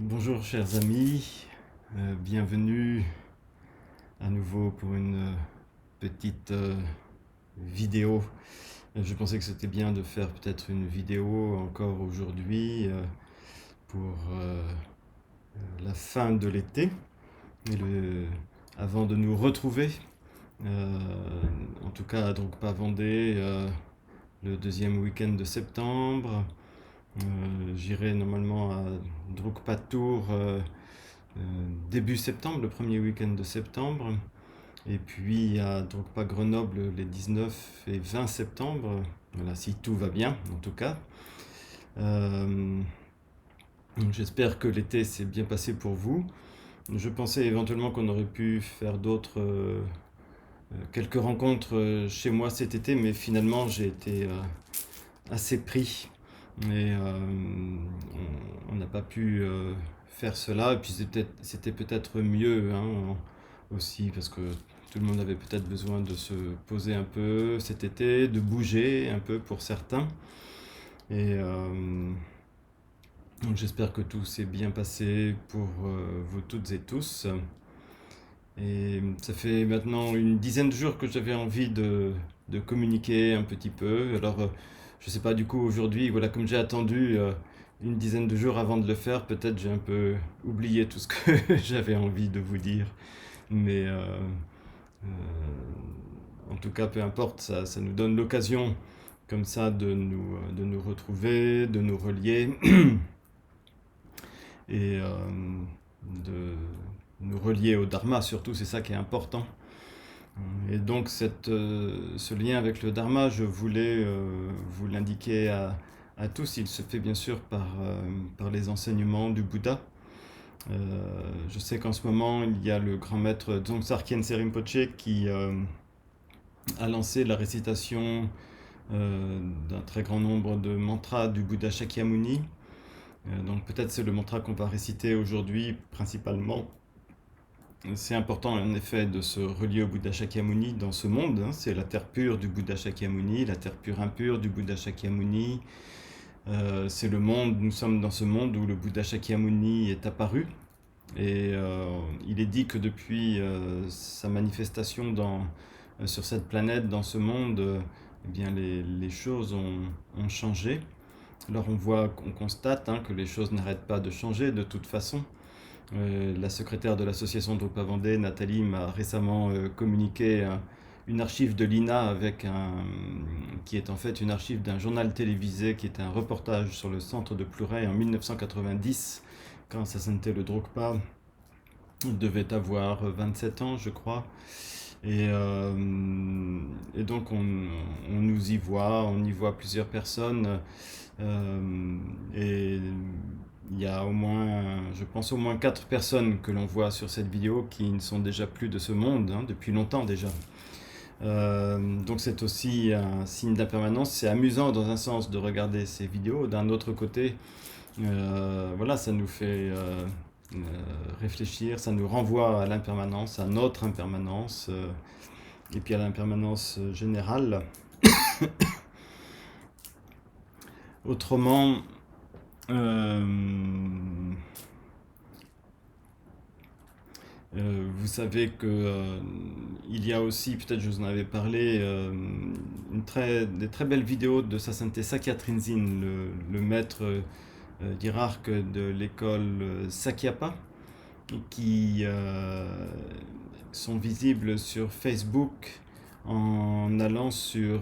Bonjour chers amis, bienvenue à nouveau pour une petite vidéo. Je pensais que c'était bien de faire peut-être une vidéo encore aujourd'hui pour la fin de l'été, et avant de nous retrouver, euh, en tout cas à Drogpa-Vendée, le deuxième week-end de septembre. J'irai normalement à Drogpa Tour début septembre, le premier week-end de septembre. Et puis à Drogpa Grenoble les 19 et 20 septembre. Voilà, si tout va bien, en tout cas. Euh, J'espère que l'été s'est bien passé pour vous. Je pensais éventuellement qu'on aurait pu faire d'autres, quelques rencontres chez moi cet été, mais finalement j'ai été assez pris. Et on n'a pas pu faire cela. Et puis c'était peut-être mieux hein, aussi, parce que tout le monde avait peut-être besoin de se poser un peu cet été, de bouger un peu pour certains. Et donc j'espère que tout s'est bien passé pour vous toutes et tous. Et ça fait maintenant une dizaine de jours que j'avais envie de communiquer un petit peu. Alors, je sais pas, du coup, aujourd'hui, voilà, comme j'ai attendu une dizaine de jours avant de le faire, peut-être j'ai un peu oublié tout ce que j'avais envie de vous dire. Mais en tout cas, peu importe, ça nous donne l'occasion comme ça de nous retrouver, de nous relier et de nous relier au Dharma, surtout, c'est ça qui est important. Et donc ce lien avec le Dharma, je voulais vous l'indiquer à tous. Il se fait bien sûr par les enseignements du Bouddha. Je sais qu'en ce moment, il y a le grand maître Dzongtsar Khyentse Rinpoche qui a lancé la récitation d'un très grand nombre de mantras du Bouddha Shakyamuni. Donc peut-être c'est le mantra qu'on va réciter aujourd'hui principalement. C'est important en effet de se relier au Bouddha Shakyamuni dans ce monde. Hein. C'est la terre pure du Bouddha Shakyamuni, la terre pure impure du Bouddha Shakyamuni. C'est le monde, nous sommes dans ce monde où le Bouddha Shakyamuni est apparu. Et il est dit que depuis sa manifestation sur cette planète, dans ce monde, eh bien les choses ont changé. Alors on constate hein, que les choses n'arrêtent pas de changer de toute façon. La secrétaire de l'association Drogpa Vendée, Nathalie, m'a récemment communiqué une archive de l'INA qui est en fait une archive d'un journal télévisé qui était un reportage sur le centre de Pleuray en 1990, quand Sa Sainteté le Drogpa devait avoir 27 ans, je crois. Et donc on nous y voit, on y voit plusieurs personnes. Et il y a au moins, je pense au moins 4 personnes que l'on voit sur cette vidéo qui ne sont déjà plus de ce monde, hein, depuis longtemps déjà. Donc c'est aussi un signe d'impermanence. C'est amusant dans un sens de regarder ces vidéos. D'un autre côté, voilà, ça nous fait réfléchir, ça nous renvoie à l'impermanence, à notre impermanence, et puis à l'impermanence générale. Autrement, vous savez que il y a aussi, peut-être je vous en avais parlé, des très belles vidéos de Sa Sainteté Sakya Trinzin, le maître hiérarque de l'école Sakyapa, qui sont visibles sur Facebook en allant sur,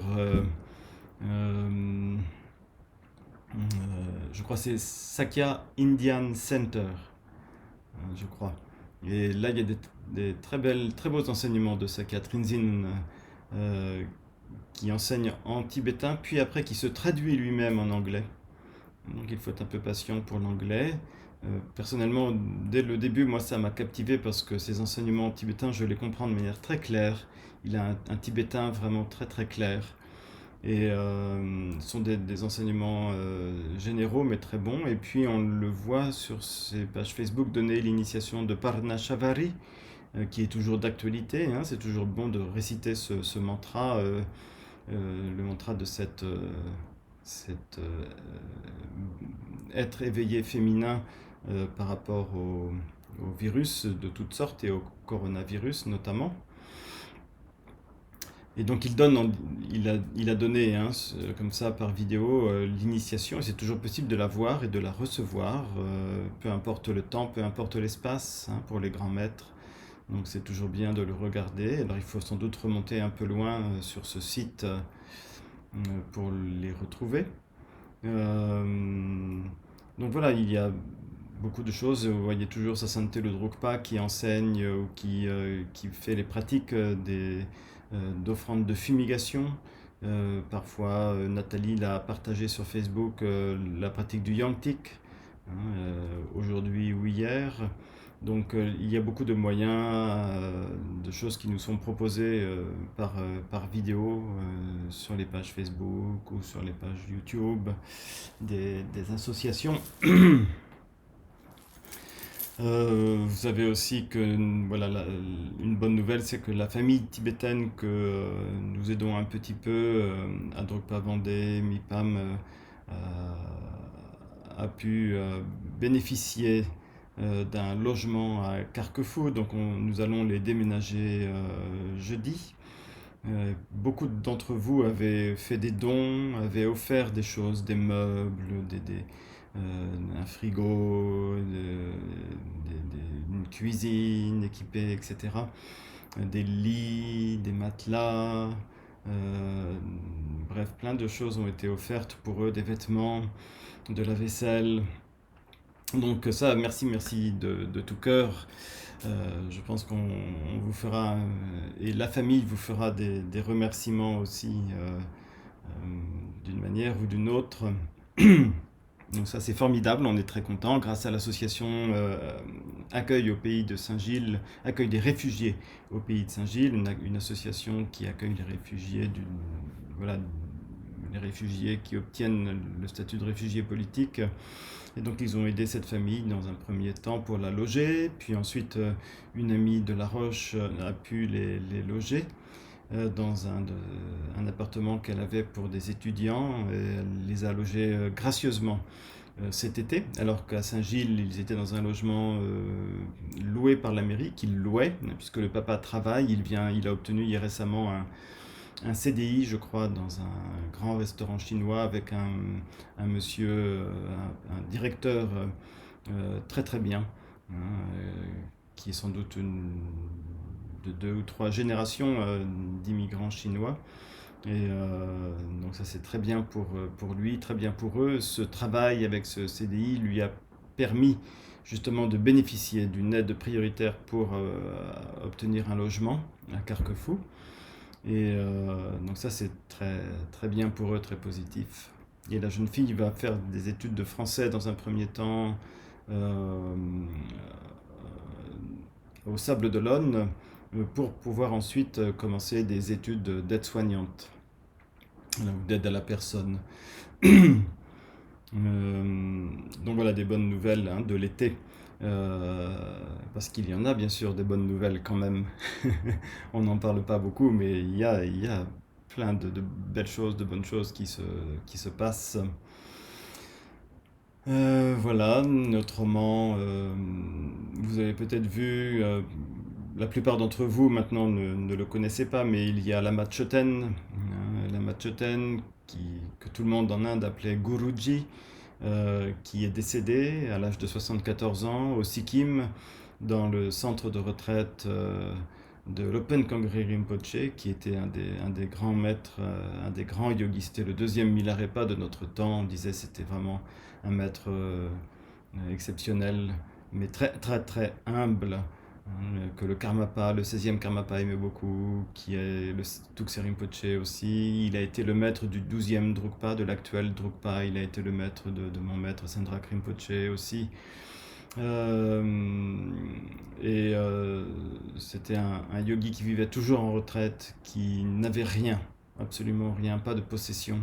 je crois que c'est Sakya Indian Center, je crois. Et là, il y a des très beaux enseignements de Sakya Trinzin euh, qui enseigne en tibétain, puis après qui se traduit lui-même en anglais. Donc il faut être un peu patient pour l'anglais. Personnellement, dès le début, moi, ça m'a captivé parce que ces enseignements tibétains, je les comprends de manière très claire. Il a un tibétain vraiment très très clair. Et ce sont des enseignements généraux mais très bons. Et puis on le voit sur ses pages Facebook donner l'initiation de Parnashavari, qui est toujours d'actualité. Hein. C'est toujours bon de réciter ce mantra, le mantra de cet être éveillé féminin par rapport aux virus de toutes sortes et au coronavirus notamment. Et donc il a donné comme ça par vidéo l'initiation, et c'est toujours possible de la voir et de la recevoir, peu importe le temps, peu importe l'espace, hein, pour les grands maîtres. Donc c'est toujours bien de le regarder. Alors il faut sans doute remonter un peu loin sur ce site pour les retrouver. Euh, donc voilà, il y a beaucoup de choses. Vous voyez toujours Sa Sainteté le Drogpa qui enseigne ou qui fait les pratiques d'offrandes de fumigation. Parfois, Nathalie l'a partagé sur Facebook, la pratique du Yangtik, hein, aujourd'hui ou hier. Donc il y a beaucoup de moyens, de choses qui nous sont proposées par vidéo sur les pages Facebook ou sur les pages YouTube des associations. Vous savez aussi que voilà, une bonne nouvelle, c'est que la famille tibétaine que nous aidons un petit peu à Drogpa Vendée, MIPAM, a pu bénéficier d'un logement à Carquefou. Donc nous allons les déménager jeudi. Beaucoup d'entre vous avaient fait des dons, avaient offert des choses, des meubles, un frigo, une cuisine équipée, etc. Des lits, des matelas, bref, plein de choses ont été offertes pour eux, des vêtements, de la vaisselle. Donc ça, merci de tout cœur. Je pense qu'on vous fera, et la famille vous fera des remerciements aussi, d'une manière ou d'une autre. Donc ça c'est formidable, on est très content. Grâce à l'association Accueil au pays de Saint-Gilles, Accueil des réfugiés au pays de Saint-Gilles, une association qui accueille les réfugiés voilà, les réfugiés qui obtiennent le statut de réfugié politique. Et donc ils ont aidé cette famille dans un premier temps pour la loger, puis ensuite une amie de La Roche a pu les loger dans un appartement qu'elle avait pour des étudiants, et elle les a logés gracieusement cet été, alors qu'à Saint-Gilles, ils étaient dans un logement loué par la mairie, qu'il louait, puisque le papa travaille. Il a obtenu récemment un CDI, je crois, dans un grand restaurant chinois avec un monsieur, un directeur très très bien, hein, qui est sans doute de 2 ou 3 générations d'immigrants chinois. Et donc ça c'est très bien pour lui, très bien pour eux. Ce travail avec ce CDI lui a permis justement de bénéficier d'une aide prioritaire pour obtenir un logement à Carquefou. Et donc ça c'est très, très bien pour eux, très positif. Et la jeune fille va faire des études de français dans un premier temps euh, au Sable d'Olonne pour pouvoir ensuite commencer des études d'aide-soignante, d'aide à la personne. Donc voilà des bonnes nouvelles, hein, de l'été. Parce qu'il y en a bien sûr des bonnes nouvelles quand même. On n'en parle pas beaucoup, mais il y a plein de belles choses, de bonnes choses qui se passent. Voilà, autrement, vous avez peut-être vu, la plupart d'entre vous maintenant ne le connaissez pas, mais il y a Lama Choten, hein, Lama Choten que tout le monde en Inde appelait Guruji, qui est décédé à l'âge de 74 ans au Sikkim, dans le centre de retraite de l'Open Kangri Rinpoche, qui était un des grands maîtres, un des grands yogis. C'était le deuxième Milarepa de notre temps. On disait c'était vraiment un maître exceptionnel, mais très très très humble, hein, que le Karmapa, le 16e Karmapa aimait beaucoup, qui est le Tukse Rinpoche aussi. Il a été le maître du 12e Drukpa, de l'actuel Drukpa. Il a été le maître de mon maître Sendrak Rinpoche aussi. Et c'était un yogi qui vivait toujours en retraite, qui n'avait rien, absolument rien, pas de possession.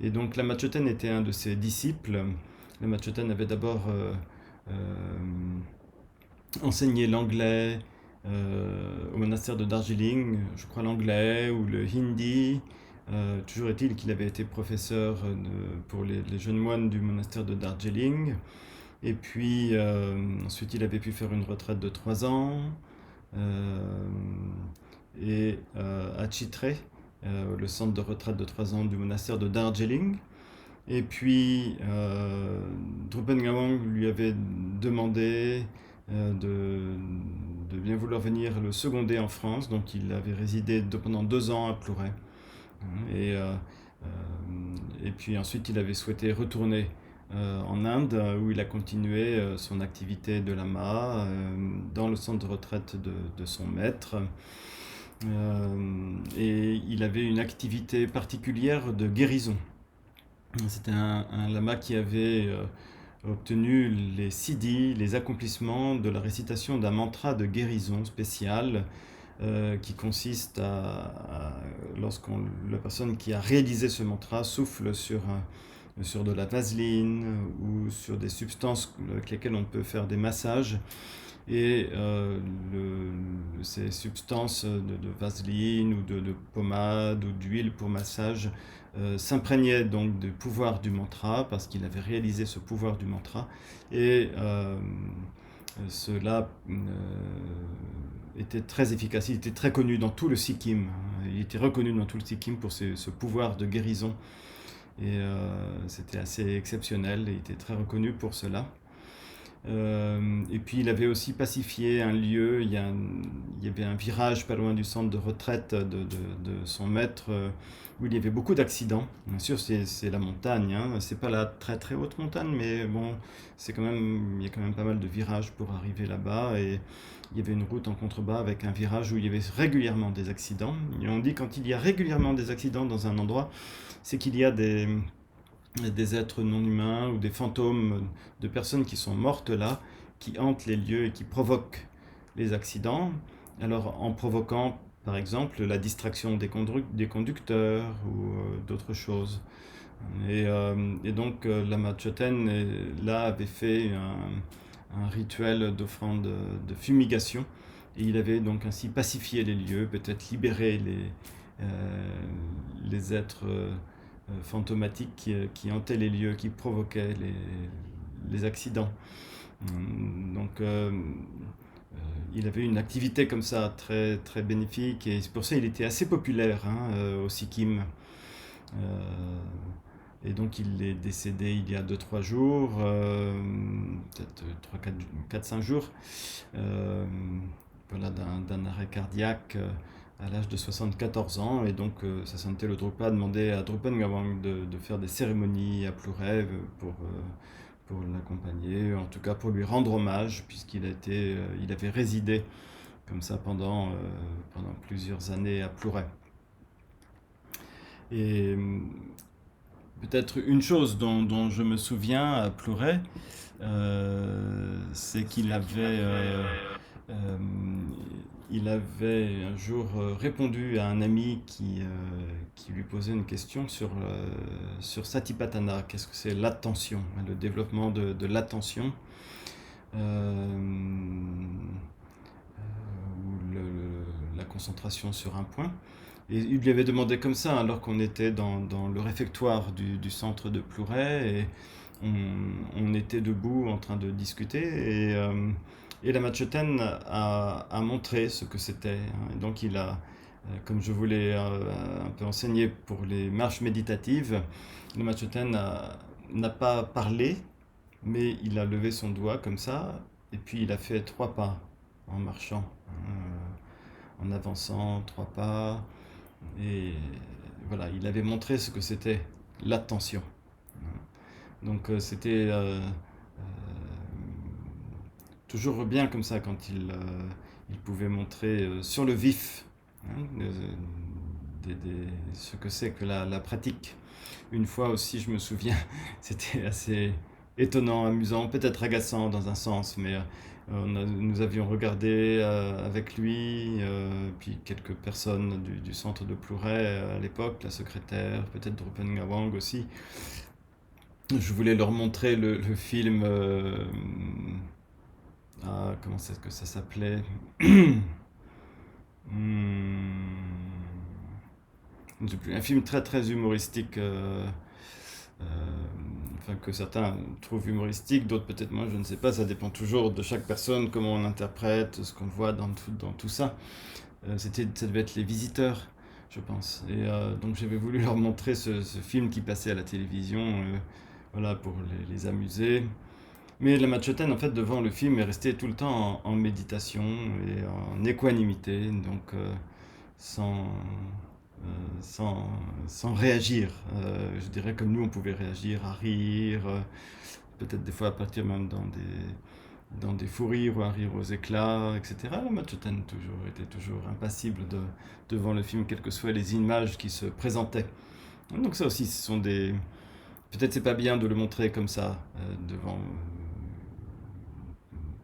Et donc Lama Choten était un de ses disciples. Lama Choten avait d'abord enseigné l'anglais au monastère de Darjeeling, je crois l'anglais ou le hindi. Toujours est-il qu'il avait été professeur pour les jeunes moines du monastère de Darjeeling. Et puis ensuite il avait pu faire une retraite de 3 ans euh, à Chitre, le centre de retraite de 3 ans du monastère de Darjeeling. Et puis Drupal Ngawang lui avait demandé de bien vouloir venir le seconder en France, donc il avait résidé pendant 2 ans à Plouray. Et, euh, et puis ensuite, il avait souhaité retourner en Inde, où il a continué son activité de lama dans le centre de retraite de son maître. Et il avait une activité particulière de guérison. C'était un lama qui avait obtenu les siddhis, les accomplissements de la récitation d'un mantra de guérison spécial qui consiste lorsque la personne qui a réalisé ce mantra souffle sur de la vaseline ou sur des substances avec lesquelles on peut faire des massages. Et ces substances de vaseline ou de pommade ou d'huile pour massage s'imprégnaient donc du pouvoir du mantra parce qu'il avait réalisé ce pouvoir du mantra. Et cela était très efficace. Il était très connu dans tout le Sikkim. Il était reconnu dans tout le Sikkim pour ce pouvoir de guérison. Et c'était assez exceptionnel. Il était très reconnu pour cela. Et puis il avait aussi pacifié un lieu. Il y avait un virage pas loin du centre de retraite de son maître où il y avait beaucoup d'accidents. Bien sûr, c'est la montagne, hein. C'est pas la très très haute montagne, mais bon, il y a quand même pas mal de virages pour arriver là-bas. Et il y avait une route en contrebas avec un virage où il y avait régulièrement des accidents. Et on dit quand il y a régulièrement des accidents dans un endroit, c'est qu'il y a des êtres non humains ou des fantômes de personnes qui sont mortes là, qui hantent les lieux et qui provoquent les accidents. Alors en provoquant par exemple la distraction des conducteurs ou d'autres choses. Et donc Lama Choten là avait fait un rituel d'offrande de fumigation et il avait donc ainsi pacifié les lieux, peut-être libéré les êtres fantomatiques qui hantaient les lieux, qui provoquaient les accidents. Donc il avait une activité comme ça très, très bénéfique et c'est pour ça qu'il était assez populaire au Sikkim. Euh, et donc il est décédé il y a 2-3 jours, peut-être 4-5 jours, voilà, d'un arrêt cardiaque à l'âge de 74 ans. Et donc sa sainteté le Drukpa a demandé à Drupal Ngawang de faire des cérémonies à Plouray pour l'accompagner, en tout cas pour lui rendre hommage, il avait résidé comme ça pendant plusieurs années à Plouray. Et peut-être une chose dont je me souviens à Plouray, c'est euh, il avait un jour répondu à un ami qui lui posait une question sur Satipatthana. Qu'est-ce que c'est l'attention, le développement de l'attention, ou la concentration sur un point. Et il lui avait demandé comme ça, alors qu'on était dans le réfectoire du centre de Plouray, et on était debout en train de discuter, et Lama Choten a montré ce que c'était, hein. Et donc comme je voulais un peu enseigner pour les marches méditatives, Lama Choten n'a pas parlé, mais il a levé son doigt comme ça, et puis il a fait 3 pas en marchant, en avançant 3 pas. Et voilà, il avait montré ce que c'était l'attention. Donc c'était toujours bien comme ça quand il pouvait montrer sur le vif, hein, ce que c'est que la pratique. Une fois aussi, je me souviens, c'était assez étonnant, amusant, peut-être agaçant dans un sens, mais nous avions regardé avec lui, puis quelques personnes du centre de Plouray à l'époque, la secrétaire, peut-être Drupal Ngawang aussi. Je voulais leur montrer le film, comment c'est que ça s'appelait? Hmm, je sais plus, un film très très humoristique, enfin, que certains trouvent humoristique, d'autres peut-être moins, je ne sais pas, ça dépend toujours de chaque personne, comment on interprète, ce qu'on voit dans tout ça. Ça devait être Les Visiteurs, je pense. Et donc j'avais voulu leur montrer ce film qui passait à la télévision, voilà, pour les amuser. Mais la Machoten, en fait, devant le film, est restée tout le temps en méditation et en équanimité, donc sans, sans, sans réagir. Je dirais comme nous, on pouvait réagir à rire, peut-être des fois à partir même dans des fous rires ou à rire aux éclats, etc. La Machoten était toujours impassible devant le film, quelles que soient les images qui se présentaient. Donc ça aussi, ce sont des... Peut-être c'est pas bien de le montrer comme ça, devant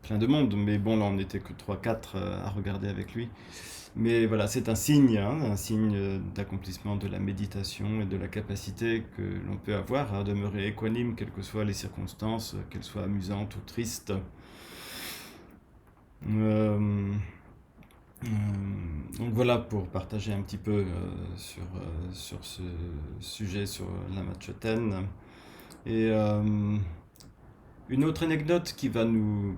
plein de monde, mais bon, là on n'était que trois quatre à regarder avec lui. Mais voilà, c'est un signe d'accomplissement de la méditation et de la capacité que l'on peut avoir à demeurer équanime, quelles que soient les circonstances, qu'elles soient amusantes ou tristes. Euh, euh, donc voilà pour partager un petit peu sur ce sujet, sur la Machoten. Et une autre anecdote qui va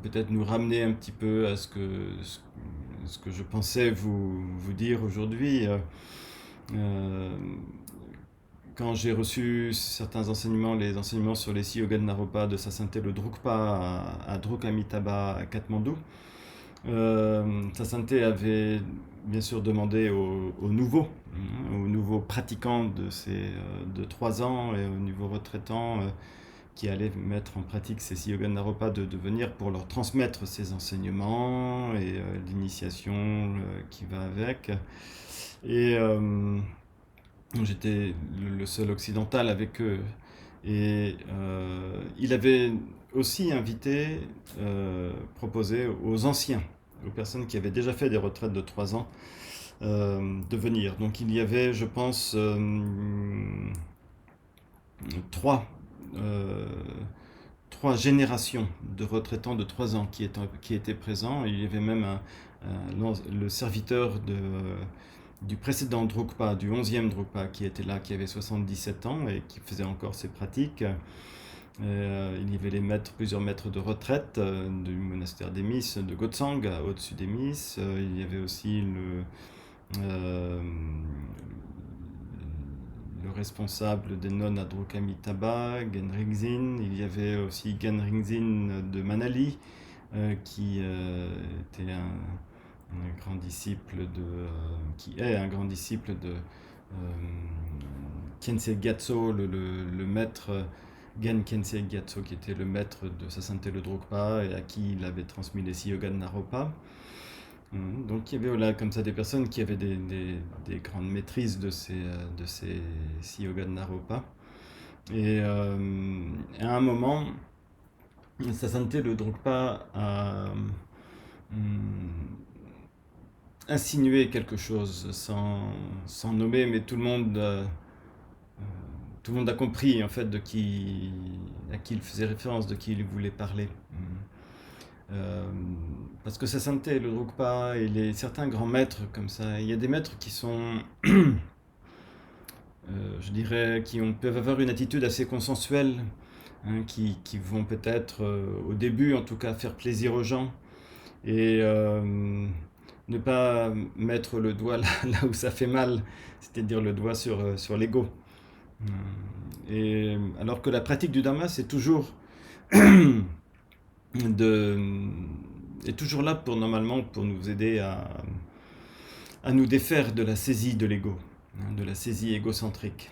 peut-être nous ramener un petit peu à ce que je pensais vous dire aujourd'hui. Euh, Quand j'ai reçu certains enseignements, les enseignements sur les 6 yogas de Naropa de sa sainteté le Drukpa à Druk Amitabha à Katmandou, sa sainteté avait bien sûr demandé aux nouveaux pratiquants de 3 ans et aux nouveaux retraitants qui allaient mettre en pratique ces 6 yogas de Naropa de venir pour leur transmettre ces enseignements et l'initiation qui va avec. Et j'étais le seul occidental avec eux. Et il avait aussi proposé aux anciens, aux personnes qui avaient déjà fait des retraites de 3 ans, de venir. Donc il y avait, je pense, trois, euh, trois générations de retraitants de 3 ans qui étaient présents. Il y avait même le serviteur du précédent Drukpa, du 11e Drukpa, qui était là, qui avait 77 ans et qui faisait encore ses pratiques. Il y avait plusieurs maîtres de retraite du monastère d'Emis, de Gotsang, au-dessus d'Emis. Il y avait aussi euh, le responsable des nonnes à Druk-Amitabha, Genringzin. Il y avait aussi Genringzin de Manali, qui était un grand disciple qui est un grand disciple de Khyentse Gyatso, le maître Gen Khyentse Gyatso, qui était le maître de sa sainteté le Drukpa et à qui il avait transmis les 6 yogas de Naropa. Donc il y avait voilà, comme ça des personnes qui avaient des grandes maîtrises de ces 6 yogas de Naropa. Et à un moment, sa sainteté le Drukpa a insinué quelque chose sans nommer, mais tout le monde a compris en fait à qui il faisait référence, de qui il voulait parler. Parce que sa sainteté, le Drukpa et certains grands maîtres comme ça, il y a des maîtres qui sont, je dirais, peuvent avoir une attitude assez consensuelle, hein, qui vont peut-être, au début en tout cas, faire plaisir aux gens et ne pas mettre le doigt là où ça fait mal, c'est-à-dire le doigt sur l'ego. Et alors que la pratique du Dharma, c'est toujours de, est toujours là normalement pour nous aider à nous défaire de la saisie de l'ego, hein, de la saisie égocentrique.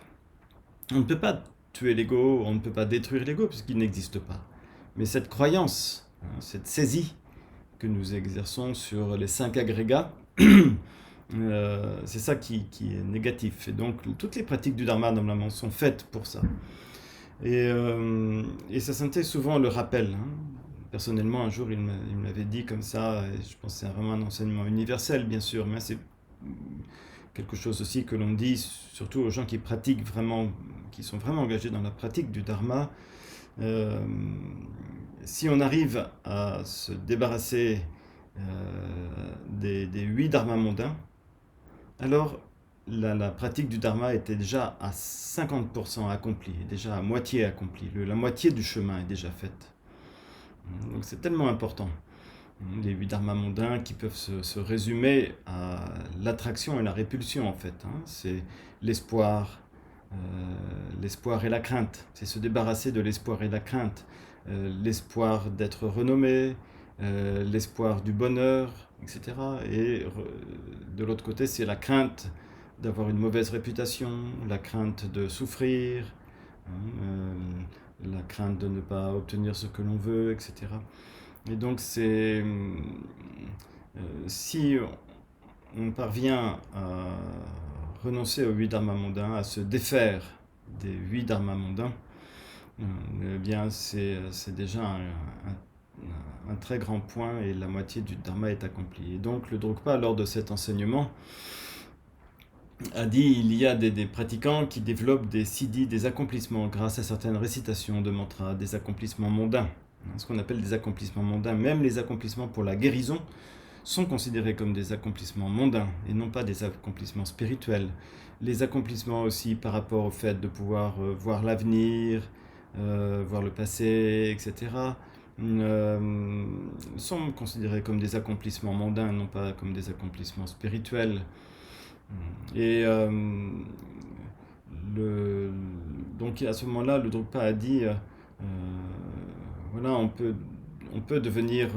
On ne peut pas tuer l'ego, on ne peut pas détruire l'ego puisqu'il n'existe pas. Mais cette croyance, hein, cette saisie que nous exerçons sur les 5 agrégats, c'est ça qui est négatif. Et donc toutes les pratiques du Dharma normalement sont faites pour ça. Et sa sainteté souvent le rappelle, hein. Personnellement, un jour, il m'avait dit comme ça, et je pense que c'est vraiment un enseignement universel, bien sûr, mais c'est quelque chose aussi que l'on dit surtout aux gens qui pratiquent vraiment, qui sont vraiment engagés dans la pratique du Dharma. Si on arrive à se débarrasser des 8 dharmas mondains, alors la pratique du dharma était déjà à 50% accomplie, déjà à moitié accomplie. La moitié du chemin est déjà faite. Donc c'est tellement important. Les 8 dharmas mondains qui peuvent se résumer à l'attraction et la répulsion en fait. C'est l'espoir, euh, l'espoir et la crainte. C'est se débarrasser de l'espoir et la crainte. L'espoir d'être renommé, l'espoir du bonheur, etc. Et de l'autre côté, c'est la crainte d'avoir une mauvaise réputation, la crainte de souffrir, la crainte de ne pas obtenir ce que l'on veut, etc. Et donc si on parvient à renoncer aux 8 dharmas mondains, à se défaire des 8 dharmas mondains, eh bien c'est déjà un très grand point et la moitié du dharma est accomplie. Et donc le Drukpa, lors de cet enseignement, a dit il y a des pratiquants qui développent des siddhis, des accomplissements grâce à certaines récitations de mantras, des accomplissements mondains, ce qu'on appelle des accomplissements mondains. Même les accomplissements pour la guérison sont considérés comme des accomplissements mondains et non pas des accomplissements spirituels. Les accomplissements aussi par rapport au fait de pouvoir voir l'avenir, voir le passé, etc., sont considérés comme des accomplissements mondains, non pas comme des accomplissements spirituels. Et donc à ce moment-là, le Drukpa a dit, voilà, on peut devenir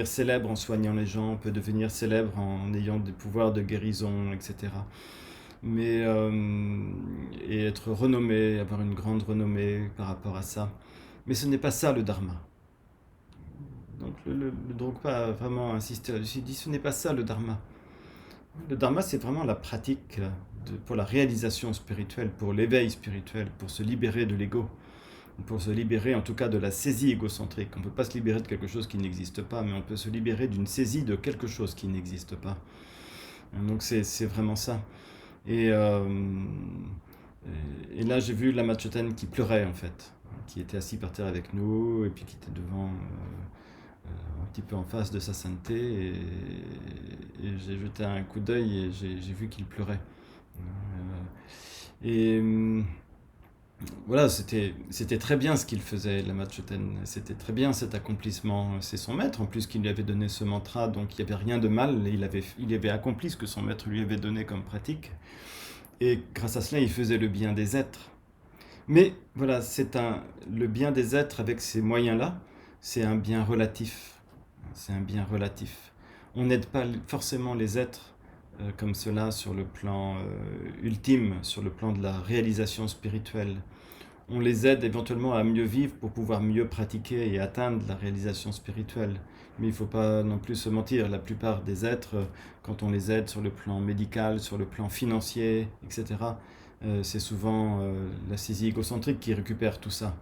célèbre en soignant les gens, on peut devenir célèbre en ayant des pouvoirs de guérison, etc. Mais, et être renommé, avoir une grande renommée par rapport à ça. Mais ce n'est pas ça le dharma. Donc le Drukpa a vraiment insisté là-dessus, il dit ce n'est pas ça le dharma. Le dharma, c'est vraiment la pratique pour la réalisation spirituelle, pour l'éveil spirituel, pour se libérer de l'ego, pour se libérer en tout cas de la saisie égocentrique. On ne peut pas se libérer de quelque chose qui n'existe pas, mais on peut se libérer d'une saisie de quelque chose qui n'existe pas. Donc c'est vraiment ça. Et, et là, j'ai vu Lama Choten qui pleurait en fait, qui était assis par terre avec nous et puis qui était devant, un petit peu en face de sa sainteté. Et j'ai jeté un coup d'œil et j'ai vu qu'il pleurait. Et voilà, c'était très bien ce qu'il faisait, Lama Choten. C'était très bien cet accomplissement. C'est son maître en plus qui lui avait donné ce mantra, donc il n'y avait rien de mal. Il avait accompli ce que son maître lui avait donné comme pratique. Et grâce à cela, il faisait le bien des êtres. Mais voilà, le bien des êtres avec ces moyens-là, c'est un bien relatif. C'est un bien relatif. On n'aide pas forcément les êtres comme cela sur le plan ultime, sur le plan de la réalisation spirituelle. On les aide éventuellement à mieux vivre pour pouvoir mieux pratiquer et atteindre la réalisation spirituelle. Mais il ne faut pas non plus se mentir, la plupart des êtres, quand on les aide sur le plan médical, sur le plan financier, etc., c'est souvent la saisie égocentrique qui récupère tout ça.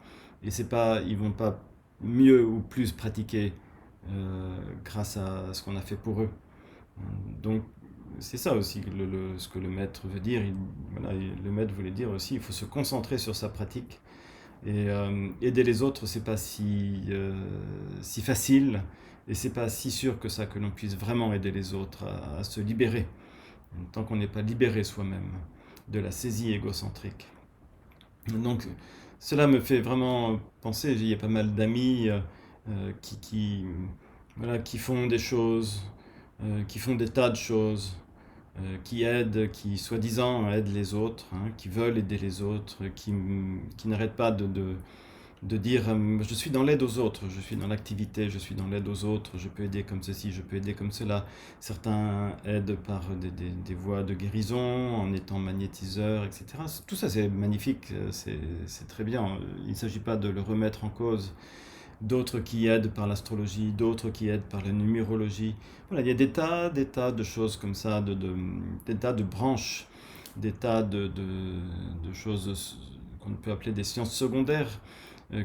Et ils ne vont pas mieux ou plus pratiquer grâce à ce qu'on a fait pour eux. Donc c'est ça aussi ce que le maître veut dire. Voilà, le maître voulait dire aussi, il faut se concentrer sur sa pratique. Et aider les autres, c'est pas si facile et c'est pas si sûr que ça que l'on puisse vraiment aider les autres à se libérer, tant qu'on n'est pas libéré soi-même de la saisie égocentrique. Donc cela me fait vraiment penser, il y a pas mal d'amis voilà, qui font des choses, qui font des tas de choses, qui aident, qui soi-disant aident les autres, qui veulent aider les autres, qui n'arrêtent pas de dire je suis dans l'aide aux autres, je suis dans l'activité, je suis dans l'aide aux autres, je peux aider comme ceci, je peux aider comme cela. Certains aident par des voies de guérison, en étant magnétiseurs, etc. Tout ça c'est magnifique, c'est très bien. Il ne s'agit pas de le remettre en cause. D'autres qui aident par l'astrologie, d'autres qui aident par la numérologie. Voilà, il y a des tas de choses comme ça, des tas de branches, des tas de choses qu'on peut appeler des sciences secondaires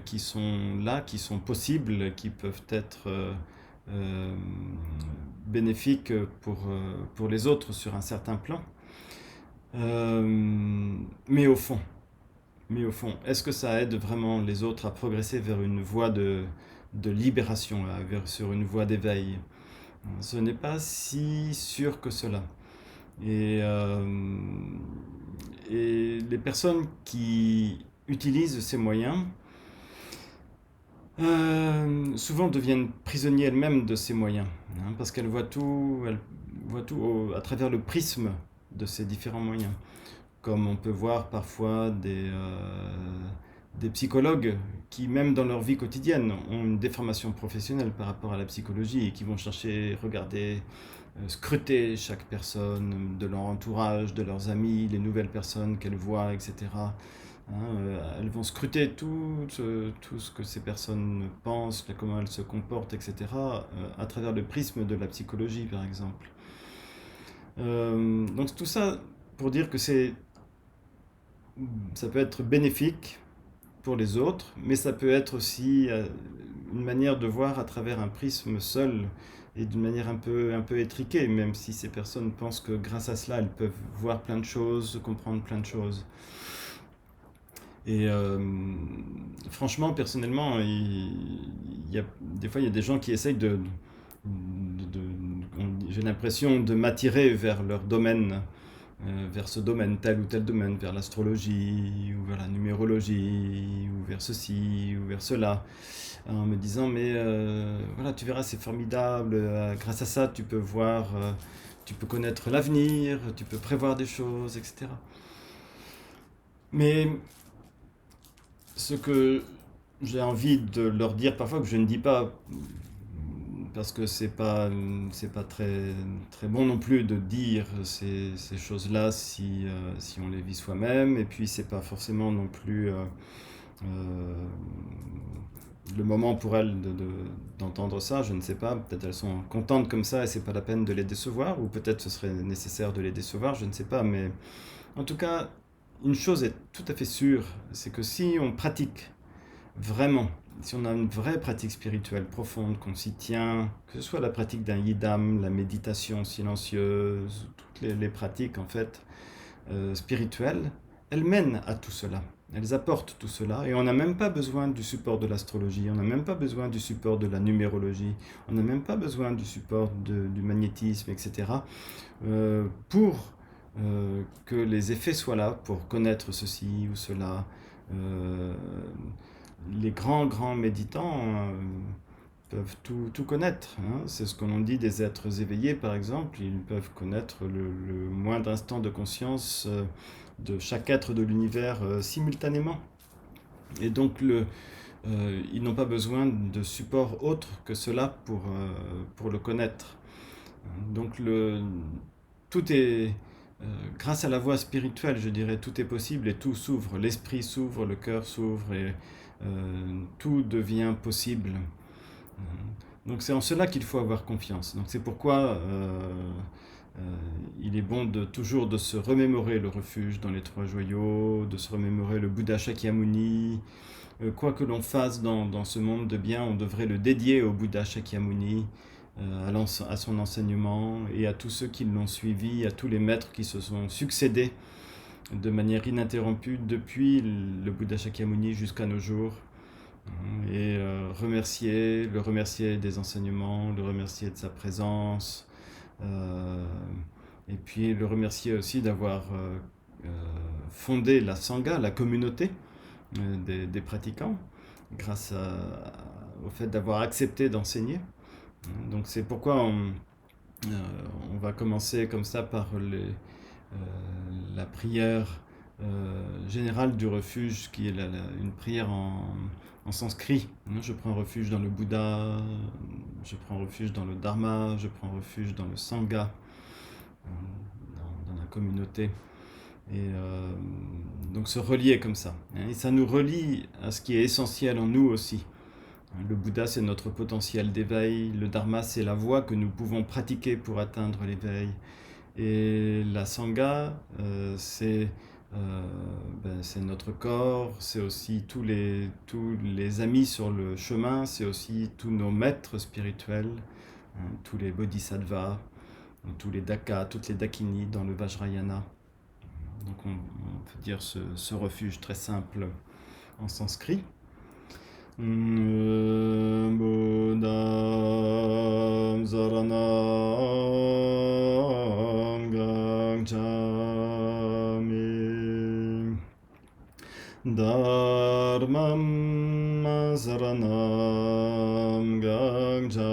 qui sont là, qui sont possibles, qui peuvent être bénéfiques pour les autres sur un certain plan. Mais au fond, est-ce que ça aide vraiment les autres à progresser vers une voie de libération, sur une voie d'éveil? Ce n'est pas si sûr que cela. Et, euh, et les personnes qui utilisent ces moyens souvent deviennent prisonniers elles-mêmes de ces moyens, hein, parce elles voient tout à travers le prisme de ces différents moyens. Comme on peut voir parfois des psychologues qui, même dans leur vie quotidienne, ont une déformation professionnelle par rapport à la psychologie et qui vont chercher, regarder, scruter chaque personne de leur entourage, de leurs amis, les nouvelles personnes qu'elles voient, etc. Hein, elles vont scruter tout ce que ces personnes pensent, comment elles se comportent, etc., à travers le prisme de la psychologie, par exemple. Donc tout ça pour dire que ça peut être bénéfique pour les autres, mais ça peut être aussi une manière de voir à travers un prisme seul et d'une manière un peu étriquée, même si ces personnes pensent que grâce à cela, elles peuvent voir plein de choses, comprendre plein de choses. Et franchement, personnellement, des fois, il y a des gens qui essayent j'ai l'impression de m'attirer vers leur domaine, vers ce domaine, tel ou tel domaine, vers l'astrologie, ou vers la numérologie, ou vers ceci, ou vers cela, en me disant, mais voilà, tu verras, c'est formidable, grâce à ça, tu peux voir, tu peux connaître l'avenir, tu peux prévoir des choses, etc. Mais ce que j'ai envie de leur dire parfois, que je ne dis pas, parce que c'est pas très bon non plus de dire ces choses-là si on les vit soi-même, et puis c'est pas forcément non plus euh, le moment pour elles d'entendre ça, je ne sais pas, peut-être elles sont contentes comme ça et c'est pas la peine de les décevoir, ou peut-être ce serait nécessaire de les décevoir, je ne sais pas, mais en tout cas, une chose est tout à fait sûre, c'est que si on pratique vraiment, si on a une vraie pratique spirituelle profonde, qu'on s'y tient, que ce soit la pratique d'un yidam, la méditation silencieuse, toutes les pratiques en fait spirituelles, elles mènent à tout cela. Elles apportent tout cela et on n'a même pas besoin du support de l'astrologie, on n'a même pas besoin du support de la numérologie, on n'a même pas besoin du support du magnétisme, etc. Pour que les effets soient là, pour connaître ceci ou cela. Euh, les grands méditants peuvent tout connaître, hein. C'est ce que l'on dit des êtres éveillés, par exemple. Ils peuvent connaître le moindre instant de conscience de chaque être de l'univers simultanément. Et donc, ils n'ont pas besoin de support autre que cela pour le connaître. Donc, tout est, grâce à la voie spirituelle, je dirais, tout est possible et tout s'ouvre. L'esprit s'ouvre, le cœur s'ouvre et tout devient possible. Donc c'est en cela qu'il faut avoir confiance. Donc c'est pourquoi il est bon toujours de se remémorer le refuge dans les trois joyaux, de se remémorer le Bouddha Shakyamuni. Quoi que l'on fasse dans ce monde de bien, on devrait le dédier au Bouddha Shakyamuni, à son enseignement et à tous ceux qui l'ont suivi, à tous les maîtres qui se sont succédés de manière ininterrompue depuis le Bouddha Shakyamuni jusqu'à nos jours. Et le remercier des enseignements, le remercier de sa présence, euh, et puis le remercier aussi d'avoir euh, fondé la Sangha, la communauté des pratiquants, au fait d'avoir accepté d'enseigner. Donc c'est pourquoi on va commencer comme ça par la prière générale du refuge, qui est une prière en sanskrit. Je prends refuge dans le Bouddha, je prends refuge dans le Dharma, je prends refuge dans le Sangha, dans la communauté. Et donc se relier comme ça. Et ça nous relie à ce qui est essentiel en nous aussi. Le Bouddha, c'est notre potentiel d'éveil. Le Dharma, c'est la voie que nous pouvons pratiquer pour atteindre l'éveil. Et la Sangha, c'est notre corps, c'est aussi tous les amis sur le chemin, c'est aussi tous nos maîtres spirituels, hein, tous les bodhisattvas, tous les dakas, toutes les dakinis dans le Vajrayana. Donc on peut dire ce refuge très simple en sanskrit. Buddham saranam Dharmam saranam gacchami,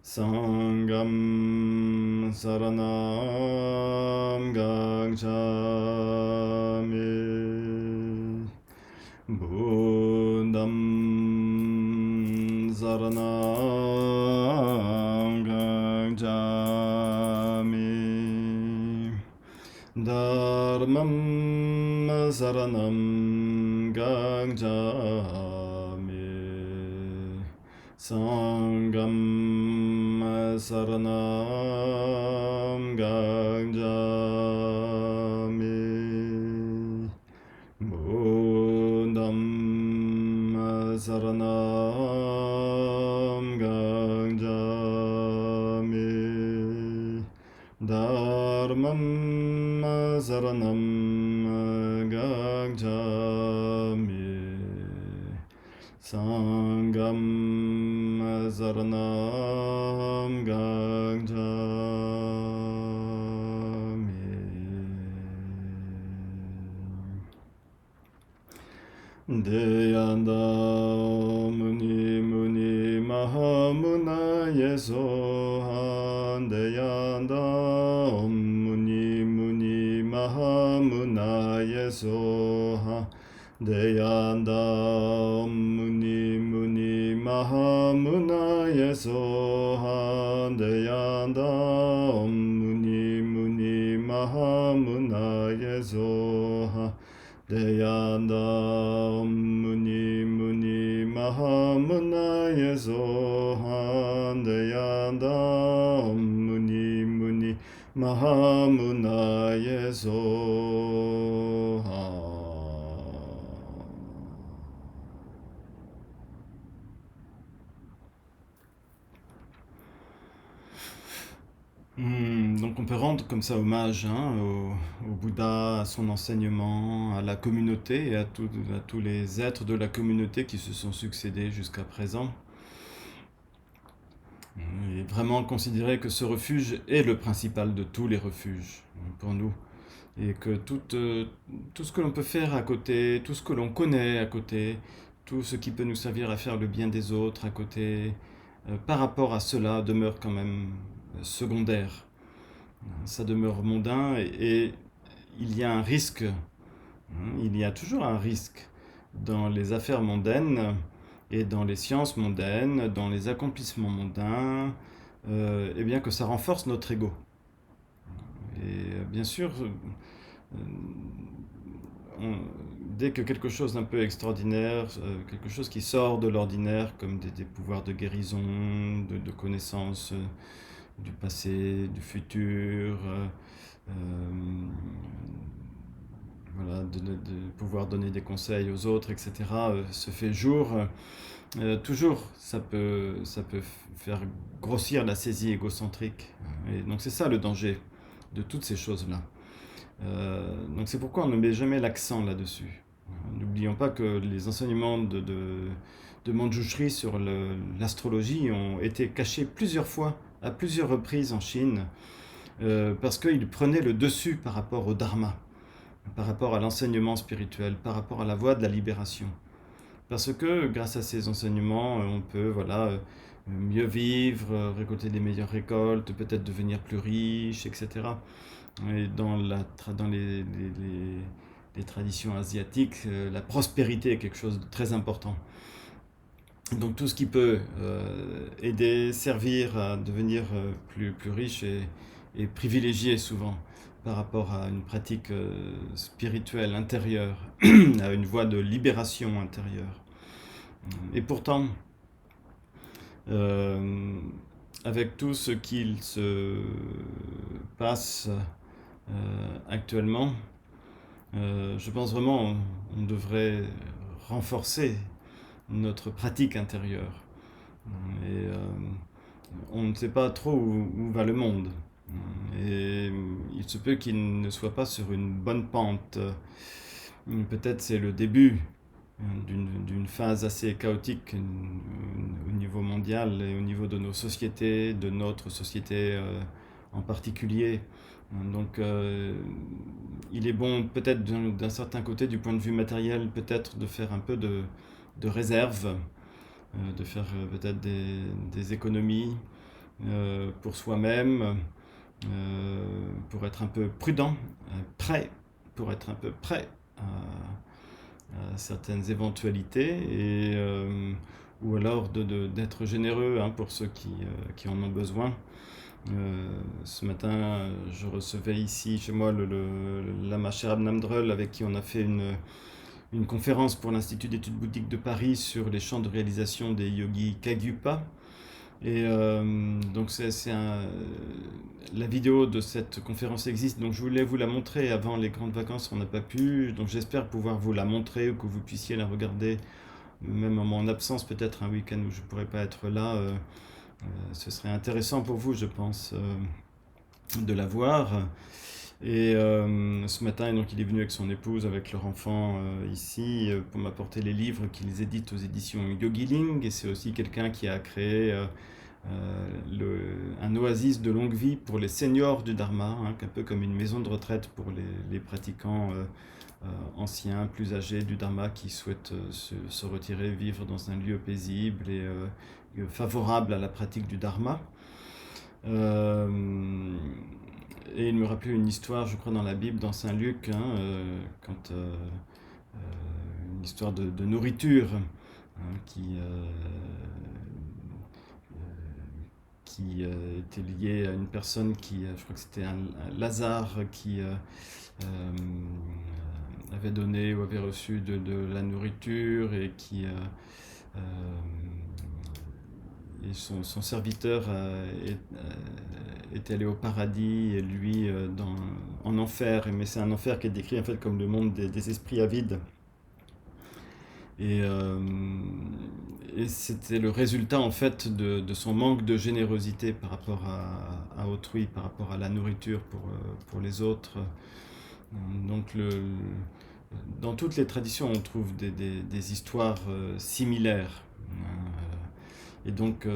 Sangam saranam gacchami, Buddham saranam gacchami, Dharmam saranam gacchami, Sangam saranam gacchami, Buddham saranam gacchami, Dharmam saranam gacchami, Sangam saranam gacchami. Deyanda muni muni mahamuna yesohan, Deyanda muni muni mahamuna yesohan, Deyanda muni muni mahamuna yesohan, Deyanda muni muni mahamuna yesohan, Deyanda muni muni mahamuna yesohan, Deyanda muni muni mahamuna yesohan. Donc on peut rendre comme ça hommage au Bouddha, à son enseignement, à la communauté et à tous les êtres de la communauté qui se sont succédés jusqu'à présent. Et vraiment considérer que ce refuge est le principal de tous les refuges pour nous. Et que tout ce que l'on peut faire à côté, tout ce que l'on connaît à côté, tout ce qui peut nous servir à faire le bien des autres à côté, par rapport à cela demeure quand même secondaire. Ça demeure mondain et il y a un risque, il y a toujours un risque dans les affaires mondaines et dans les sciences mondaines, dans les accomplissements mondains, et bien que ça renforce notre ego. Et bien sûr, dès que quelque chose d'un peu extraordinaire, quelque chose qui sort de l'ordinaire, comme des pouvoirs de guérison, de connaissance du passé, du futur, voilà, de pouvoir donner des conseils aux autres, etc., se fait jour, toujours ça peut faire grossir la saisie égocentrique. Et donc c'est ça le danger de toutes ces choses-là. Donc c'est pourquoi on ne met jamais l'accent là-dessus. N'oublions pas que les enseignements de Manjushri sur l'astrologie ont été cachés plusieurs fois, à plusieurs reprises en Chine, parce qu'ils prenaient le dessus par rapport au dharma, par rapport à l'enseignement spirituel, par rapport à la voie de la libération. Parce que grâce à ces enseignements, on peut mieux vivre, récolter des meilleures récoltes, peut-être devenir plus riche, etc. Et dans les traditions asiatiques, la prospérité est quelque chose de très important. Donc tout ce qui peut aider, servir à devenir plus riche est privilégié souvent par rapport à une pratique spirituelle intérieure, à une voie de libération intérieure. Et pourtant, avec tout ce qu'il se passe actuellement, je pense vraiment on devrait renforcer notre pratique intérieure. Et on ne sait pas trop où va le monde. Et il se peut qu'il ne soit pas sur une bonne pente. Peut-être c'est le début d'une phase assez chaotique au niveau mondial et au niveau de nos sociétés, de notre société en particulier. Donc il est bon peut-être d'un certain côté, du point de vue matériel, peut-être de faire un peu de réserve, de faire peut-être des économies pour soi-même, pour être un peu prudent, prêt, pour être un peu prêt à certaines éventualités, ou alors d'être généreux pour ceux qui en ont besoin. Ce matin, je recevais ici chez moi Lama Sherab Namdrel, avec qui on a fait une conférence pour l'Institut d'études bouddhiques de Paris sur les champs de réalisation des yogis Kagyupa. Et donc la vidéo de cette conférence existe, donc je voulais vous la montrer avant les grandes vacances, on n'a pas pu, donc j'espère pouvoir vous la montrer ou que vous puissiez la regarder, même en mon absence, peut-être un week-end où je ne pourrais pas être là. Ce serait intéressant pour vous, je pense, de la voir. Et ce matin, donc, il est venu avec son épouse, avec leur enfant ici, pour m'apporter les livres qu'ils éditent aux éditions Yogiling. Et c'est aussi quelqu'un qui a créé un oasis de longue vie pour les seniors du Dharma, un peu comme une maison de retraite pour les pratiquants anciens, plus âgés du Dharma, qui souhaitent se retirer, vivre dans un lieu paisible et favorable à la pratique du Dharma. Et il me rappelait une histoire, je crois, dans la Bible, dans Saint Luc, une histoire de nourriture qui était liée à une personne je crois que c'était un Lazare, qui avait donné ou avait reçu de la nourriture, et et son serviteur est allé au paradis, et lui en enfer. Mais c'est un enfer qui est décrit en fait comme le monde des esprits avides. Et c'était le résultat en fait de son manque de générosité par rapport à autrui, par rapport à la nourriture pour les autres. Donc dans toutes les traditions, on trouve des histoires similaires. Et donc,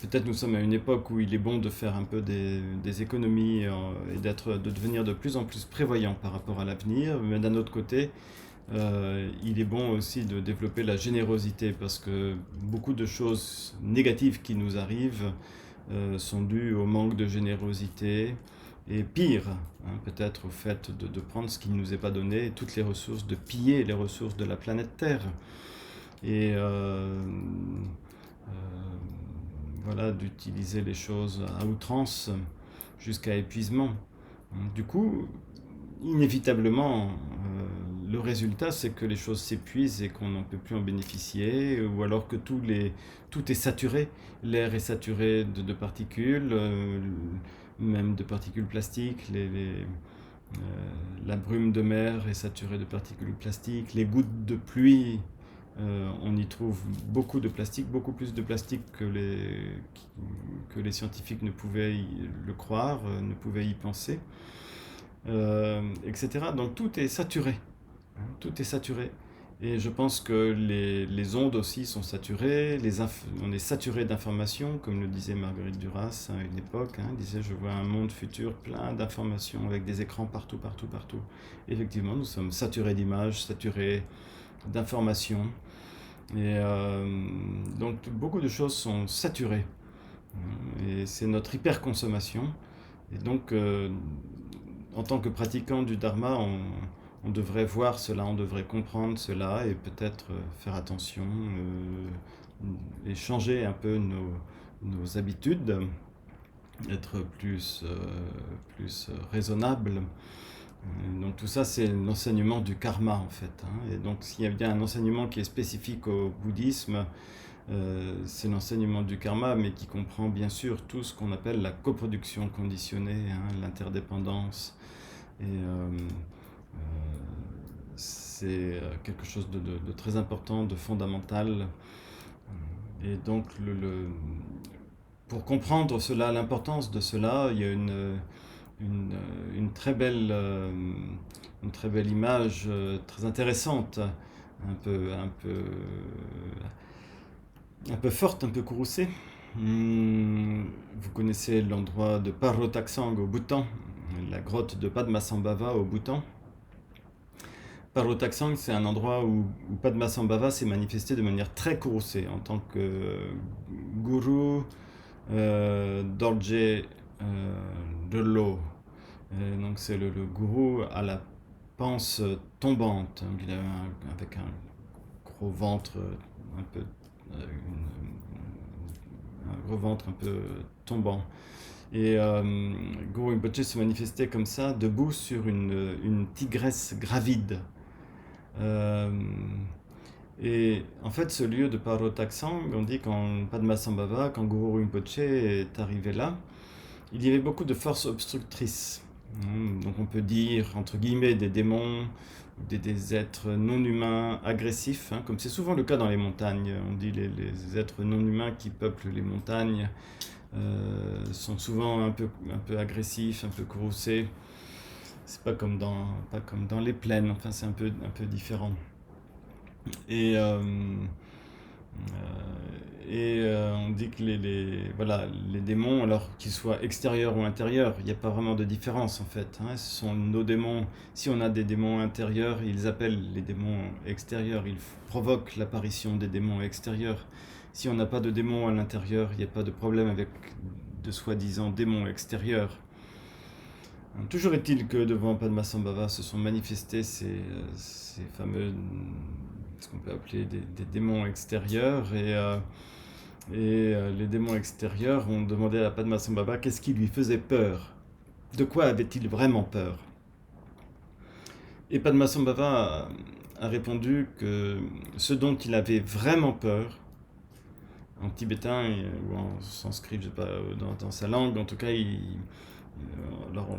peut-être nous sommes à une époque où il est bon de faire un peu des économies et de devenir de plus en plus prévoyant par rapport à l'avenir. Mais d'un autre côté, il est bon aussi de développer la générosité, parce que beaucoup de choses négatives qui nous arrivent sont dues au manque de générosité. Et pire, peut-être au fait de prendre ce qui ne nous est pas donné, toutes les ressources, de piller les ressources de la planète Terre. Et voilà, d'utiliser les choses à outrance jusqu'à épuisement. Du coup, inévitablement, le résultat, c'est que les choses s'épuisent et qu'on n'en peut plus en bénéficier, ou alors que tout est saturé. L'air est saturé de particules, même de particules plastiques. La brume de mer est saturée de particules plastiques. Les gouttes de pluie, on y trouve beaucoup de plastique, beaucoup plus de plastique que les scientifiques ne pouvaient le croire, ne pouvaient y penser, etc. Donc tout est saturé, tout est saturé. Et je pense que les ondes aussi sont saturées, on est saturé d'informations, comme le disait Marguerite Duras à une époque. Elle disait: je vois un monde futur plein d'informations, avec des écrans partout, partout, partout. Et effectivement, nous sommes saturés d'images, saturés d'informations. Et donc beaucoup de choses sont saturées. Et c'est notre hyperconsommation. Et donc, en tant que pratiquant du Dharma, on devrait voir cela, on devrait comprendre cela, et peut-être faire attention et changer un peu nos habitudes, être plus raisonnable. Donc tout ça, c'est l'enseignement du karma en fait. Et donc s'il y a bien un enseignement qui est spécifique au bouddhisme, c'est l'enseignement du karma, mais qui comprend bien sûr tout ce qu'on appelle la coproduction conditionnée, l'interdépendance. Et c'est quelque chose de très important, de fondamental. Et donc pour comprendre cela, l'importance de cela, il y a une très belle image, très intéressante, un peu forte, un peu courroucée. Vous connaissez l'endroit de Parotaksang au Bhoutan, la grotte de Padmasambhava au Bhoutan. Parotaksang, c'est un endroit où Padmasambhava s'est manifesté de manière très courroucée en tant que gourou Dorje Delo. Donc c'est le gourou à la panse tombante. Il a avec un gros ventre un peu un gros ventre un peu tombant. Et Guru Rinpoche se manifestait comme ça, debout sur une tigresse gravide. Euh, et en fait, ce lieu de Parotaksang, on dit quand Padmasambhava, quand Guru Rinpoche est arrivé là, il y avait beaucoup de forces obstructrices. Donc on peut dire, entre guillemets, des démons, des êtres non humains agressifs, comme c'est souvent le cas dans les montagnes. On dit les êtres non humains qui peuplent les montagnes sont souvent un peu agressifs, un peu courroucés. C'est pas comme dans les plaines, enfin c'est un peu différent. Et, euh, on dit que voilà, les démons, alors qu'ils soient extérieurs ou intérieurs, il n'y a pas vraiment de différence en fait. Ce sont nos démons. Si on a des démons intérieurs, ils appellent les démons extérieurs, ils provoquent l'apparition des démons extérieurs. Si on n'a pas de démons à l'intérieur, il n'y a pas de problème avec de soi-disant démons extérieurs. Toujours est-il que devant Padmasambhava se sont manifestés ces fameux, ce qu'on peut appeler des démons extérieurs. Les démons extérieurs ont demandé à Padmasambhava qu'est-ce qui lui faisait peur. De quoi avait-il vraiment peur? Et Padmasambhava a répondu que ce dont il avait vraiment peur, en tibétain ou en sanskrit, je sais pas, dans sa langue, en tout cas, alors,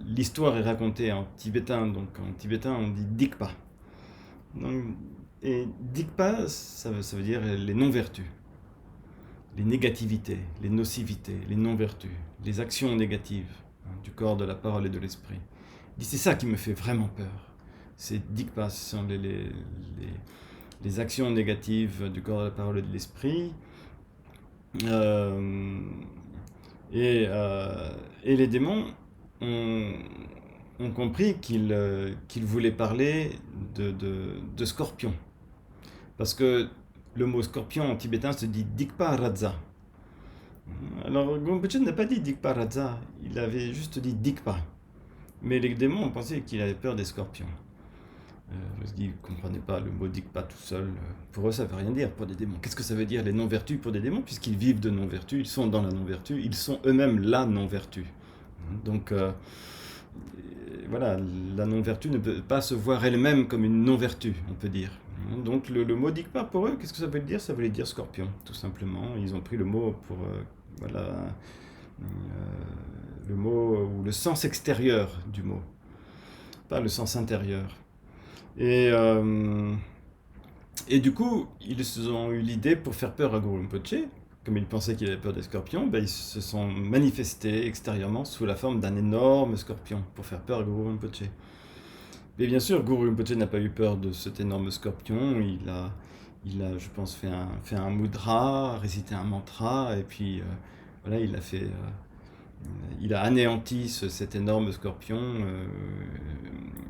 l'histoire est racontée en tibétain, donc en tibétain on dit Dikpa. Donc, et Dikpa, ça veut dire les non-vertus, les négativités, les nocivités, les non-vertus, les actions négatives du corps, de la parole et de l'esprit. Il dit c'est ça qui me fait vraiment peur. C'est Dikpa, ce sont les actions négatives du corps, de la parole et de l'esprit. Euh, et les démons ont compris qu'il voulait parler de scorpion. Parce que le mot scorpion en tibétain se dit Dikpa Radza. Alors Gompochen n'a pas dit Dikpa Radza, il avait juste dit Dikpa. Mais les démons ont pensé qu'il avait peur des scorpions. Parce qu'ils ne comprenaient pas le mot Dikpa tout seul. Pour eux, ça ne veut rien dire pour des démons. Qu'est-ce que ça veut dire les non-vertus pour des démons? Puisqu'ils vivent de non-vertu, ils sont dans la non-vertu, ils sont eux-mêmes la non-vertu. Donc voilà, la non-vertu ne peut pas se voir elle-même comme une non-vertu, on peut dire. Donc le mot Dikpa pour eux, qu'est-ce que ça veut dire? Ça voulait dire scorpion, tout simplement. Ils ont pris le mot pour voilà, le mot ou le sens extérieur du mot, pas le sens intérieur. Et du coup, ils ont eu l'idée pour faire peur à Guru Rinpoche, comme ils pensaient qu'il avait peur des scorpions, ils se sont manifestés extérieurement sous la forme d'un énorme scorpion pour faire peur à Guru Rinpoche. Mais bien sûr, Guru Rinpoche n'a pas eu peur de cet énorme scorpion, il a je pense, fait un mudra, récité un mantra, et puis voilà, il a anéanti cet énorme scorpion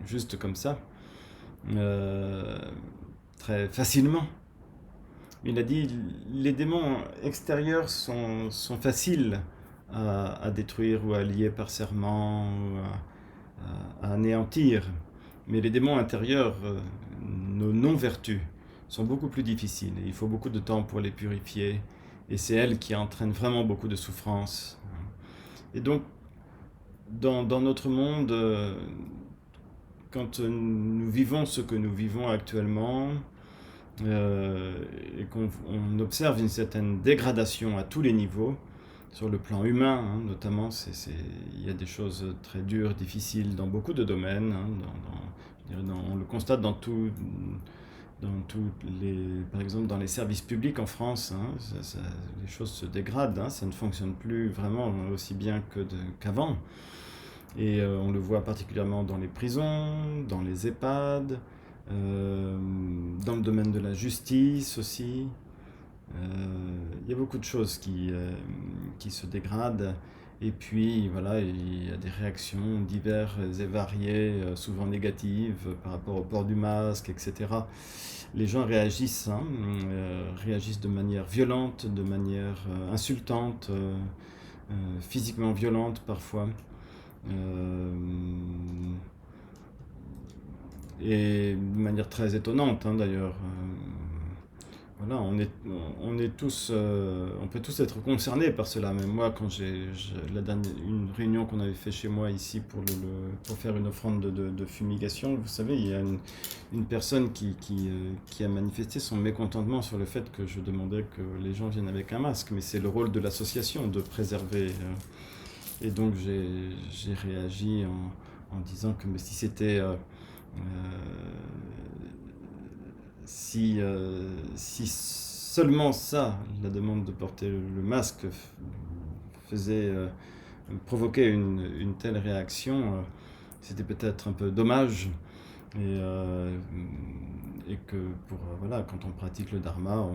juste comme ça. Très facilement. Il a dit les démons extérieurs sont faciles à détruire ou à lier par serment ou à anéantir. Mais les démons intérieurs, nos non-vertus, sont beaucoup plus difficiles. Et il faut beaucoup de temps pour les purifier. Et c'est elles qui entraînent vraiment beaucoup de souffrance. Et donc, dans notre monde, quand nous vivons ce que nous vivons actuellement, et qu'on observe une certaine dégradation à tous les niveaux, sur le plan humain notamment, il y a des choses très dures, difficiles dans beaucoup de domaines. On le constate dans par exemple dans les services publics en France, les choses se dégradent, ça ne fonctionne plus vraiment aussi bien qu'avant. Et on le voit particulièrement dans les prisons, dans les EHPAD, dans le domaine de la justice aussi. Il y a beaucoup de choses qui se dégradent Et puis voilà, il y a des réactions diverses et variées, souvent négatives par rapport au port du masque, etc. Les gens réagissent, hein, réagissent de manière violente, de manière insultante, physiquement violente parfois. Euh, et de manière très étonnante, hein, d'ailleurs. Voilà, on est tous, on peut tous être concernés par cela. Même moi, quand une réunion qu'on avait fait chez moi ici pour faire une offrande de fumigation, vous savez, il y a une personne qui a manifesté son mécontentement sur le fait que je demandais que les gens viennent avec un masque. Mais c'est le rôle de l'association de préserver. Et donc j'ai réagi en disant que si c'était si seulement ça, la demande de porter le masque, faisait provoquer une telle réaction, c'était peut-être un peu dommage. Et que voilà, quand on pratique le dharma,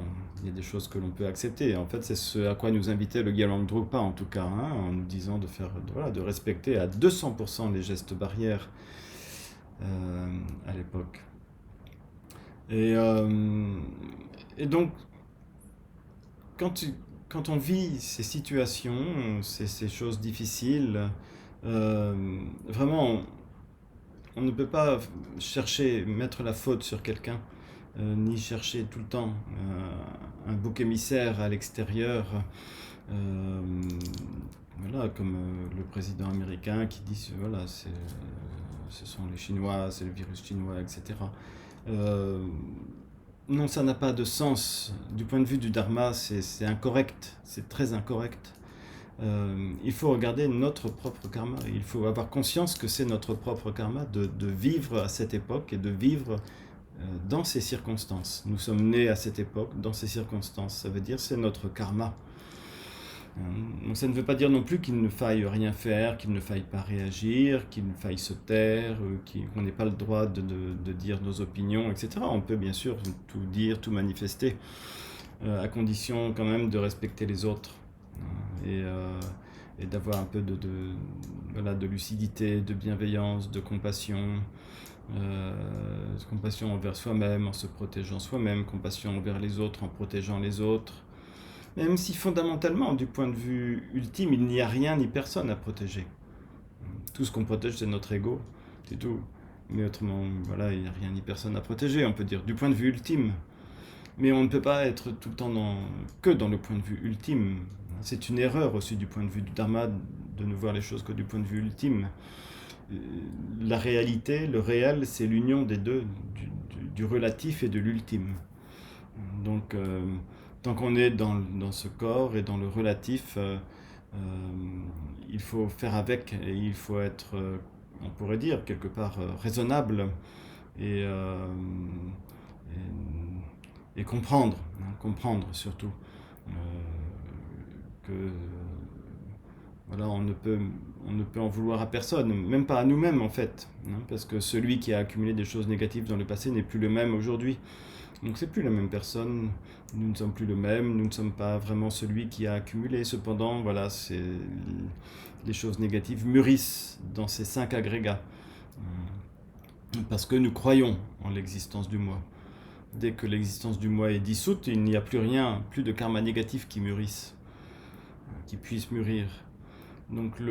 il y a des choses que l'on peut accepter. En fait, c'est ce à quoi nous invitait le Gyalwang Drukpa, en tout cas, hein, en nous disant de respecter à 200% les gestes barrières à l'époque. Et, euh, et donc, quand, quand on vit ces situations, ces choses difficiles, vraiment, on ne peut pas chercher, mettre la faute sur quelqu'un, ni chercher tout le temps un bouc émissaire à l'extérieur. Euh, voilà, comme le président américain qui dit, voilà, ce sont les Chinois, c'est le virus chinois, etc. Euh, non, ça n'a pas de sens. Du point de vue du dharma, c'est incorrect, c'est très incorrect. Il faut regarder notre propre karma. Il faut avoir conscience que c'est notre propre karma de vivre à cette époque et de vivre dans ces circonstances. Nous sommes nés à cette époque, dans ces circonstances. Ça veut dire c'est notre karma. Donc ça ne veut pas dire non plus qu'il ne faille rien faire, qu'il ne faille pas réagir, qu'il ne faille se taire, qu'on n'ait pas le droit de dire nos opinions, etc. On peut bien sûr tout dire, tout manifester, à condition quand même de respecter les autres et d'avoir un peu voilà, de lucidité, de bienveillance, de compassion envers soi-même en se protégeant soi-même, compassion envers les autres en protégeant les autres. Même si fondamentalement, du point de vue ultime, il n'y a rien ni personne à protéger. Tout ce qu'on protège, c'est notre ego, c'est tout. Mais autrement, voilà, il n'y a rien ni personne à protéger, on peut dire, du point de vue ultime. Mais on ne peut pas être tout le temps que dans le point de vue ultime. C'est une erreur aussi du point de vue du dharma de ne voir les choses que du point de vue ultime. La réalité, le réel, c'est l'union des deux, du relatif et de l'ultime. Donc, tant qu'on est dans ce corps et dans le relatif, il faut faire avec et il faut être, on pourrait dire, quelque part raisonnable et, et comprendre, hein, comprendre surtout que voilà, on ne peut en vouloir à personne, même pas à nous-mêmes en fait, hein, parce que celui qui a accumulé des choses négatives dans le passé n'est plus le même aujourd'hui. Donc c'est plus la même personne, nous ne sommes plus le même, nous ne sommes pas vraiment celui qui a accumulé. Cependant, voilà, les choses négatives mûrissent dans ces 5 agrégats, parce que nous croyons en l'existence du moi. Dès que l'existence du moi est dissoute, il n'y a plus rien, plus de karma négatif qui mûrisse, qui puisse mûrir. Donc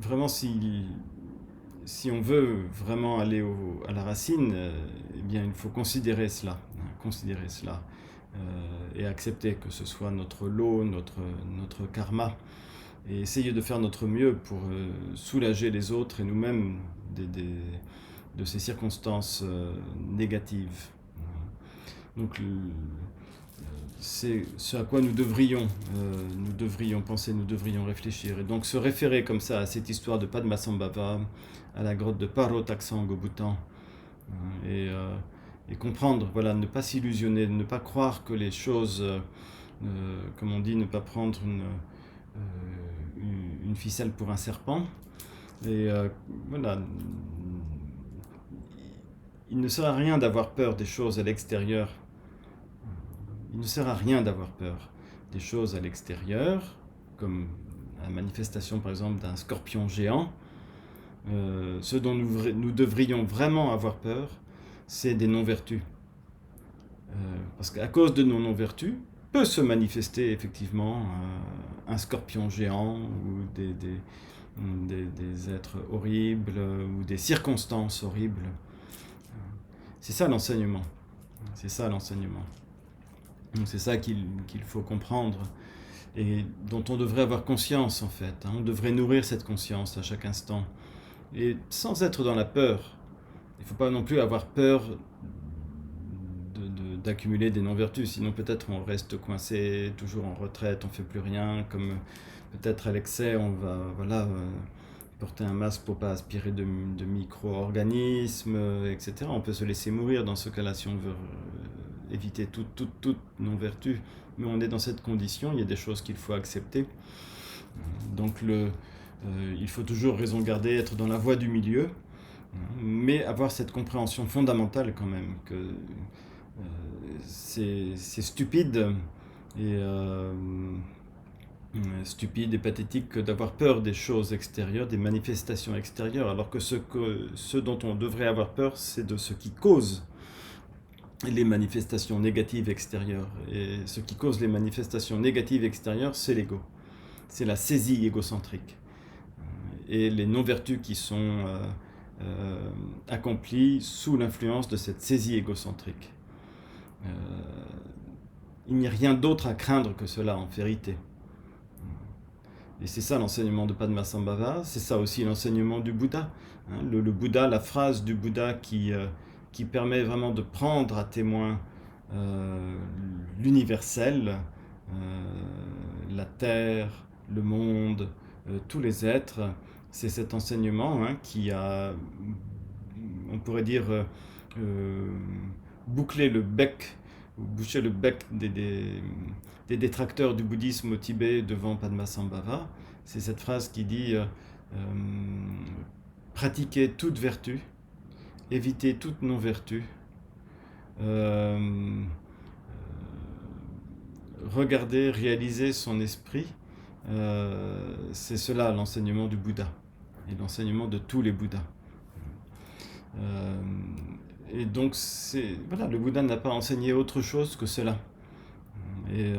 vraiment, si on veut vraiment aller à la racine, eh bien, il faut considérer cela, et accepter que ce soit notre lot, notre karma, et essayer de faire notre mieux pour soulager les autres et nous-mêmes de ces circonstances négatives. Donc, c'est ce à quoi nous devrions penser, nous devrions réfléchir. Et donc se référer comme ça à cette histoire de Padmasambhava, à la grotte de Paro-Taksang au Bhoutan, et comprendre, voilà, ne pas s'illusionner, ne pas croire que les choses, comme on dit, ne pas prendre une ficelle pour un serpent. Et voilà, il ne sert à rien d'avoir peur des choses à l'extérieur. Il ne sert à rien d'avoir peur des choses à l'extérieur, comme la manifestation par exemple d'un scorpion géant, ce dont nous devrions vraiment avoir peur, c'est des non-vertus. Parce qu'à cause de nos non-vertus, peut se manifester effectivement un scorpion géant ou des êtres horribles ou des circonstances horribles. C'est ça l'enseignement. C'est ça l'enseignement. Donc c'est ça qu'il faut comprendre et dont on devrait avoir conscience en fait. On devrait nourrir cette conscience à chaque instant. Et sans être dans la peur. Il ne faut pas non plus avoir peur d'accumuler des non-vertus, sinon peut-être on reste coincé, toujours en retraite, on ne fait plus rien, comme peut-être à l'excès on va porter un masque pour ne pas aspirer de micro-organismes, etc. On peut se laisser mourir dans ce cas-là si on veut éviter toute non-vertu, mais on est dans cette condition, il y a des choses qu'il faut accepter. Donc il faut toujours raison garder, être dans la voie du milieu, mais avoir cette compréhension fondamentale quand même que c'est stupide et pathétique d'avoir peur des choses extérieures, des manifestations extérieures, alors que ce dont on devrait avoir peur, c'est de ce qui cause les manifestations négatives extérieures. Et ce qui cause les manifestations négatives extérieures, c'est l'ego. C'est la saisie égocentrique. Et les non-vertus qui sont accomplies sous l'influence de cette saisie égocentrique. Il n'y a rien d'autre à craindre que cela, en vérité. Et c'est ça l'enseignement de Padmasambhava, c'est ça aussi l'enseignement du Bouddha. Le Bouddha, la phrase du Bouddha qui permet vraiment de prendre à témoin l'universel, la terre, le monde, tous les êtres, c'est cet enseignement qui a, on pourrait dire, boucher le bec des détracteurs du bouddhisme au Tibet devant Padmasambhava. C'est cette phrase qui dit pratiquer toute vertu, éviter toute non-vertu, regarder, réaliser son esprit. C'est cela l'enseignement du Bouddha et l'enseignement de tous les Bouddhas. Et donc, le Bouddha n'a pas enseigné autre chose que cela. Et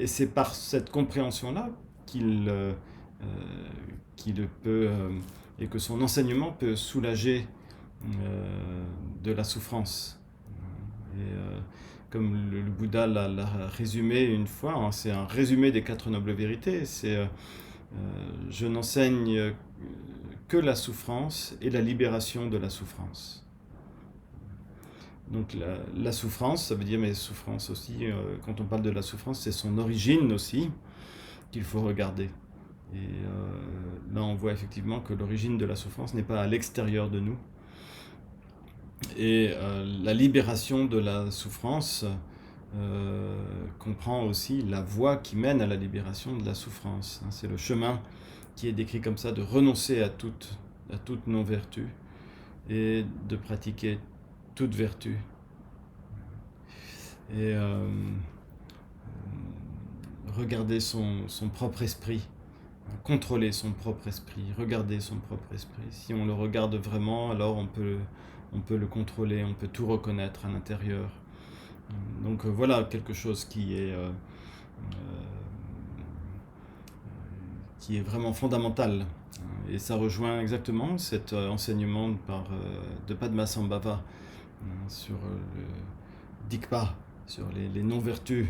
c'est par cette compréhension-là qu'il peut, et que son enseignement peut soulager de la souffrance. Et comme le Bouddha l'a résumé une fois, c'est un résumé des 4 nobles vérités, c'est je n'enseigne que la souffrance et la libération de la souffrance. Donc la souffrance, ça veut dire, mais souffrance aussi, quand on parle de la souffrance, c'est son origine aussi qu'il faut regarder. Et là on voit effectivement que l'origine de la souffrance n'est pas à l'extérieur de nous. Et la libération de la souffrance comprend aussi la voie qui mène à la libération de la souffrance. C'est le chemin qui est décrit comme ça, de renoncer à toute non-vertu et de pratiquer toute vertu. Et regarder son propre esprit, contrôler son propre esprit, regarder son propre esprit. Si on le regarde vraiment, alors on peut le contrôler, on peut tout reconnaître à l'intérieur. Donc voilà quelque chose qui est vraiment fondamental. Et ça rejoint exactement cet enseignement de Padmasambhava sur le Dikpa, sur les non-vertus.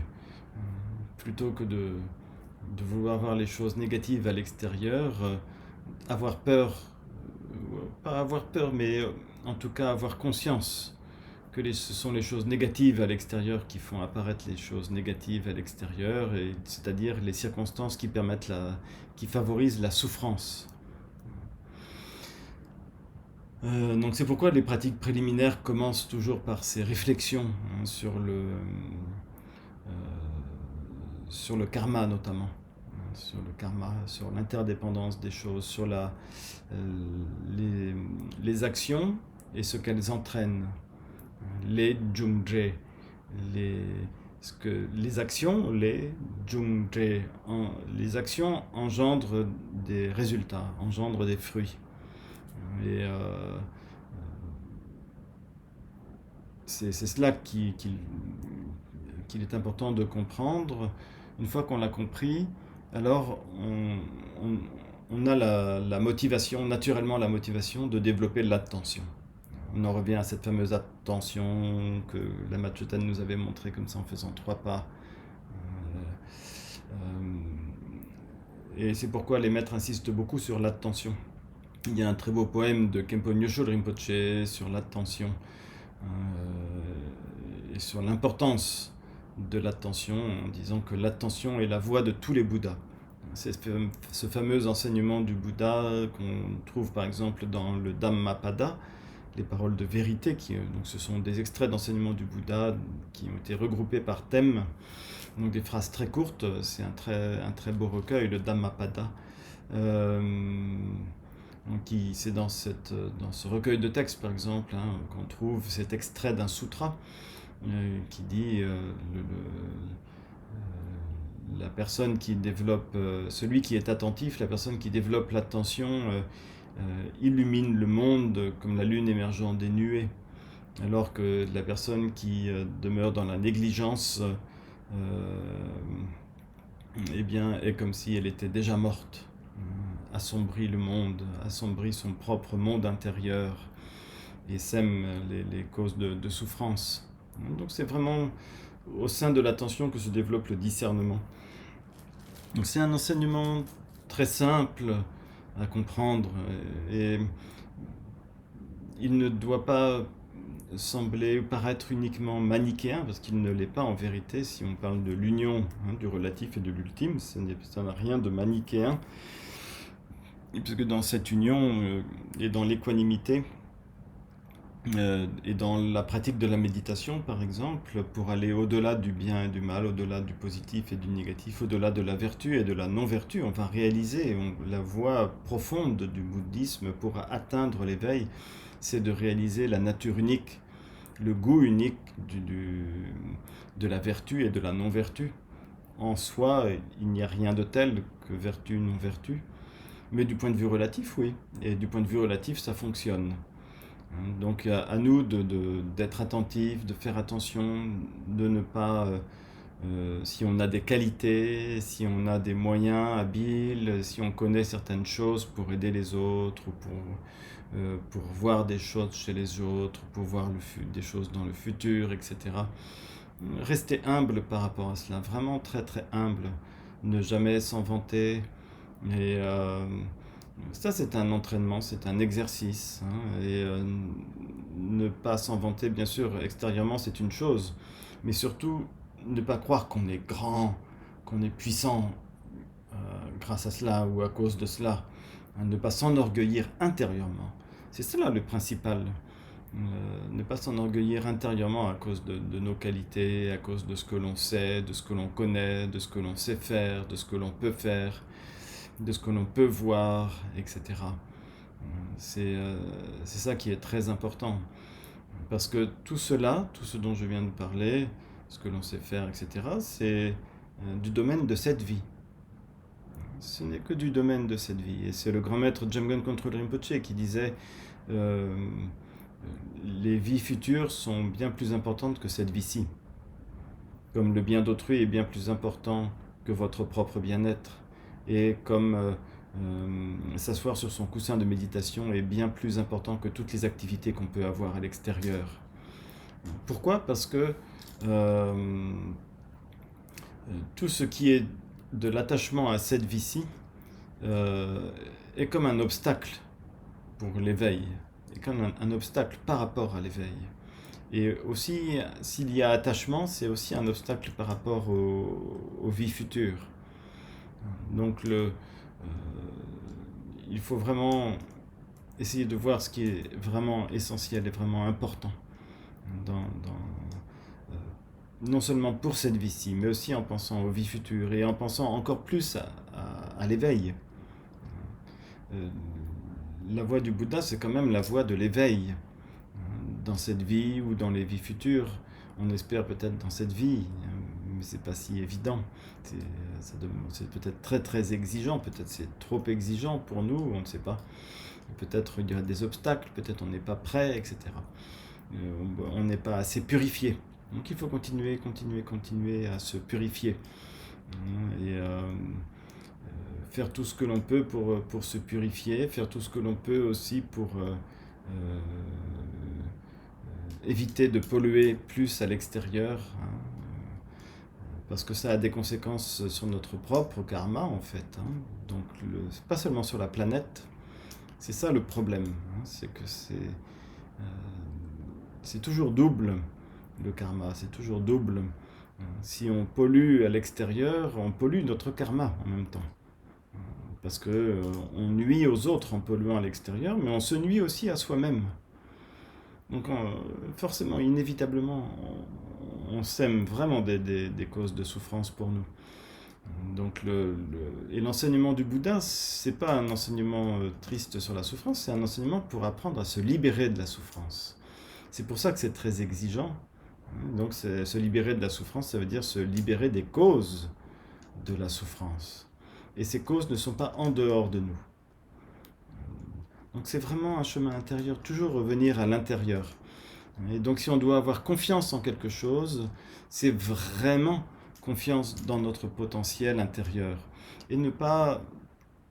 Plutôt que de vouloir voir les choses négatives à l'extérieur, avoir peur, pas avoir peur, mais en tout cas avoir conscience que ce sont les choses négatives à l'extérieur qui font apparaître les choses négatives à l'extérieur, c'est-à-dire les circonstances qui favorisent la souffrance. Donc c'est pourquoi les pratiques préliminaires commencent toujours par ces réflexions sur le karma notamment, sur le karma, sur l'interdépendance des choses, sur les actions et ce qu'elles entraînent, les jungje, Parce que les actions, les jungje, les actions engendrent des résultats, engendrent des fruits. Et c'est cela qu'il est important de comprendre. Une fois qu'on l'a compris, alors on a la motivation, naturellement la motivation de développer l'attention. On en revient à cette fameuse attention que la Machotan nous avait montrée comme ça en faisant 3 pas. Et c'est pourquoi les maîtres insistent beaucoup sur l'attention. Il y a un très beau poème de Khenpo Nyosho Rinpoche sur l'attention et sur l'importance de l'attention en disant que l'attention est la voie de tous les Bouddhas. C'est ce fameux enseignement du Bouddha qu'on trouve par exemple dans le Dhammapada, les paroles de vérité, donc ce sont des extraits d'enseignement du Bouddha qui ont été regroupés par thème, donc des phrases très courtes. C'est un très beau recueil, le Dhammapada. C'est dans ce recueil de textes, par exemple, qu'on trouve cet extrait d'un sutra qui dit la personne qui développe, celui qui est attentif, la personne qui développe l'attention illumine le monde comme la lune émergeant des nuées, alors que la personne qui demeure dans la négligence eh bien, est comme si elle était déjà morte, assombrit le monde, assombrit son propre monde intérieur et sème les causes de souffrance. Donc c'est vraiment au sein de l'attention que se développe le discernement. Donc c'est un enseignement très simple à comprendre et il ne doit pas sembler ou paraître uniquement manichéen, parce qu'il ne l'est pas en vérité. Si on parle de l'union du relatif et de l'ultime, ça n'a rien de manichéen, puisque dans cette union et dans l'équanimité et dans la pratique de la méditation, par exemple, pour aller au-delà du bien et du mal, au-delà du positif et du négatif, au-delà de la vertu et de la non-vertu, on va réaliser la voie profonde du bouddhisme pour atteindre l'éveil, c'est de réaliser la nature unique, le goût unique de la vertu et de la non-vertu. En soi, il n'y a rien de tel que vertu, non-vertu, mais du point de vue relatif, oui. Et du point de vue relatif, ça fonctionne. Donc à nous d'être attentifs, de faire attention, de ne pas, si on a des qualités, si on a des moyens habiles, si on connaît certaines choses pour aider les autres, ou pour voir des choses chez les autres, pour voir des choses dans le futur, etc. Rester humble par rapport à cela, vraiment très très humble, ne jamais s'en vanter. Et ça, c'est un entraînement, c'est un exercice. Et ne pas s'en vanter, bien sûr, extérieurement, c'est une chose. Mais surtout, ne pas croire qu'on est grand, qu'on est puissant grâce à cela ou à cause de cela. Ne pas s'enorgueillir intérieurement. C'est cela le principal. Ne pas s'enorgueillir intérieurement à cause de nos qualités, à cause de ce que l'on sait, de ce que l'on connaît, de ce que l'on sait faire, de ce que l'on peut faire, de ce que l'on peut voir, etc. C'est ça qui est très important. Parce que tout cela, tout ce dont je viens de parler, ce que l'on sait faire, etc., c'est du domaine de cette vie. Ce n'est que du domaine de cette vie. Et c'est le grand maître Jamgon Kongtrul Rinpoche qui disait les vies futures sont bien plus importantes que cette vie-ci. Comme le bien d'autrui est bien plus important que votre propre bien-être. Et comme s'asseoir sur son coussin de méditation est bien plus important que toutes les activités qu'on peut avoir à l'extérieur. Pourquoi ? Parce que tout ce qui est de l'attachement à cette vie-ci est comme un obstacle pour l'éveil, est comme un obstacle par rapport à l'éveil. Et aussi, s'il y a attachement, c'est aussi un obstacle par rapport aux vies futures. Donc il faut vraiment essayer de voir ce qui est vraiment essentiel et vraiment important non seulement pour cette vie-ci, mais aussi en pensant aux vies futures et en pensant encore plus à l'éveil. La voie du Bouddha, c'est quand même la voie de l'éveil. Dans cette vie ou dans les vies futures, on espère peut-être dans cette vie, c'est pas si évident. C'est peut-être très très exigeant, peut-être c'est trop exigeant pour nous, on ne sait pas. Peut-être il y a des obstacles, peut-être on n'est pas prêt, etc. On n'est pas assez purifié. Donc il faut continuer à se purifier. Et faire tout ce que l'on peut pour se purifier, faire tout ce que l'on peut aussi pour éviter de polluer plus à l'extérieur, hein, parce que ça a des conséquences sur notre propre karma en fait. Hein. Donc pas seulement sur la planète, c'est ça le problème, hein, c'est que c'est toujours double le karma, c'est toujours double. Si on pollue à l'extérieur, on pollue notre karma en même temps. Parce que on nuit aux autres en polluant à l'extérieur, mais on se nuit aussi à soi-même. Donc forcément, inévitablement, on sème vraiment des causes de souffrance pour nous. Donc et l'enseignement du Bouddha, c'est pas un enseignement triste sur la souffrance, c'est un enseignement pour apprendre à se libérer de la souffrance. C'est pour ça que c'est très exigeant. Donc se libérer de la souffrance, ça veut dire se libérer des causes de la souffrance. Et ces causes ne sont pas en dehors de nous. Donc c'est vraiment un chemin intérieur, toujours revenir à l'intérieur. Et donc si on doit avoir confiance en quelque chose, c'est vraiment confiance dans notre potentiel intérieur. Et ne pas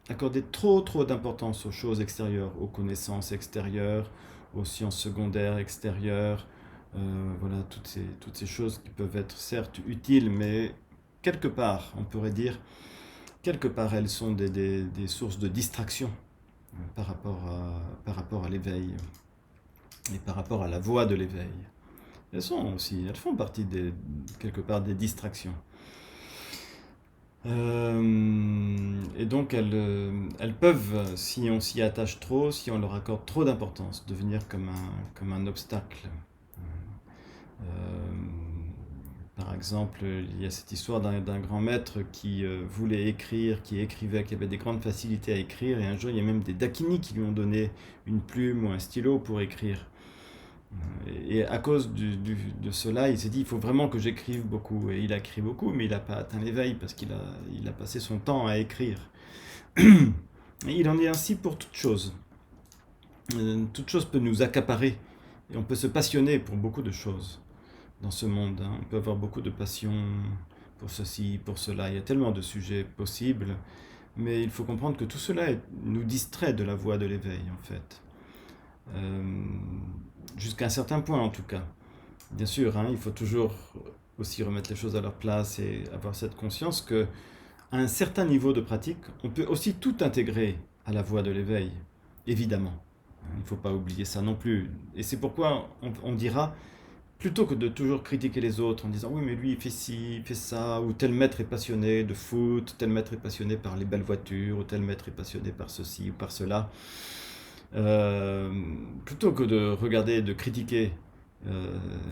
accorder trop d'importance aux choses extérieures, aux connaissances extérieures, aux sciences secondaires extérieures, voilà, toutes ces choses qui peuvent être certes utiles, mais quelque part, on pourrait dire, quelque part elles sont des sources de distraction par rapport à l'éveil et par rapport à la voie de l'éveil. Elles font partie quelque part des distractions. Et donc elles peuvent, si on s'y attache trop, si on leur accorde trop d'importance, devenir comme un obstacle. Par exemple, il y a cette histoire d'un grand maître qui voulait écrire, qui écrivait, qui avait des grandes facilités à écrire, et un jour il y a même des dakinis qui lui ont donné une plume ou un stylo pour écrire. Et à cause de cela, il s'est dit, il faut vraiment que j'écrive beaucoup. Et il a écrit beaucoup, mais il n'a pas atteint l'éveil parce qu'il a passé son temps à écrire. Et il en est ainsi pour toute chose. Toute chose peut nous accaparer. Et on peut se passionner pour beaucoup de choses dans ce monde. Hein. On peut avoir beaucoup de passion pour ceci, pour cela. Il y a tellement de sujets possibles. Mais il faut comprendre que tout cela nous distrait de la voie de l'éveil, en fait. Jusqu'à un certain point en tout cas. Bien sûr, hein, il faut toujours aussi remettre les choses à leur place et avoir cette conscience que à un certain niveau de pratique, on peut aussi tout intégrer à la voie de l'éveil, évidemment. Il ne faut pas oublier ça non plus. Et c'est pourquoi on dira, plutôt que de toujours critiquer les autres en disant oui mais lui il fait ci, il fait ça, ou tel maître est passionné de foot, tel maître est passionné par les belles voitures, ou tel maître est passionné par ceci ou par cela, plutôt que de regarder et de critiquer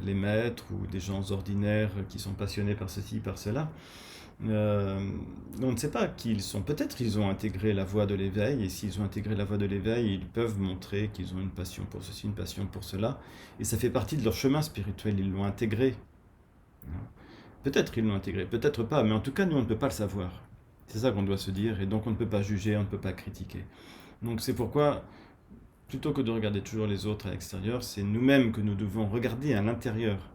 les maîtres ou des gens ordinaires qui sont passionnés par ceci, par cela, on ne sait pas qui ils sont. Peut-être ils ont intégré la voie de l'éveil, et s'ils ont intégré la voie de l'éveil, ils peuvent montrer qu'ils ont une passion pour ceci, une passion pour cela, et ça fait partie de leur chemin spirituel, ils l'ont intégré. Peut-être ils l'ont intégré, peut-être pas, mais en tout cas nous on ne peut pas le savoir. C'est ça qu'on doit se dire, et donc on ne peut pas juger, on ne peut pas critiquer. Donc c'est pourquoi, plutôt que de regarder toujours les autres à l'extérieur, c'est nous-mêmes que nous devons regarder à l'intérieur.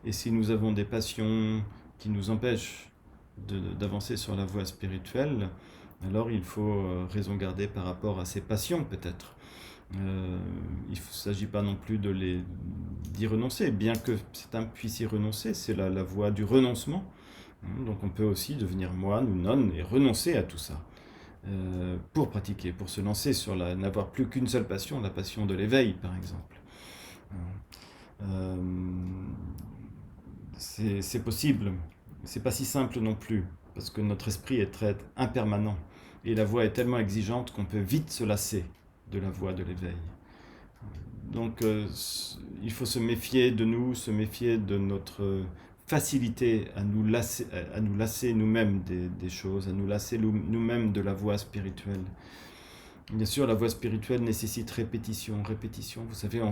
Et si nous avons des passions qui nous empêchent d'avancer sur la voie spirituelle, alors il faut raison garder par rapport à ces passions peut-être. Il ne s'agit pas non plus d'y renoncer, bien que certains puissent y renoncer, c'est la voie du renoncement. Donc on peut aussi devenir moine ou nonne et renoncer à tout ça. Pour pratiquer, pour se lancer sur n'avoir plus qu'une seule passion, la passion de l'éveil par exemple. C'est possible, c'est pas si simple non plus, parce que notre esprit est très impermanent, et la voie est tellement exigeante qu'on peut vite se lasser de la voie de l'éveil. Donc il faut se méfier de nous, se méfier de notre facilité à nous lasser nous-mêmes des choses, à nous lasser nous-mêmes de la voie spirituelle. Bien sûr, la voie spirituelle nécessite répétition. Vous savez, on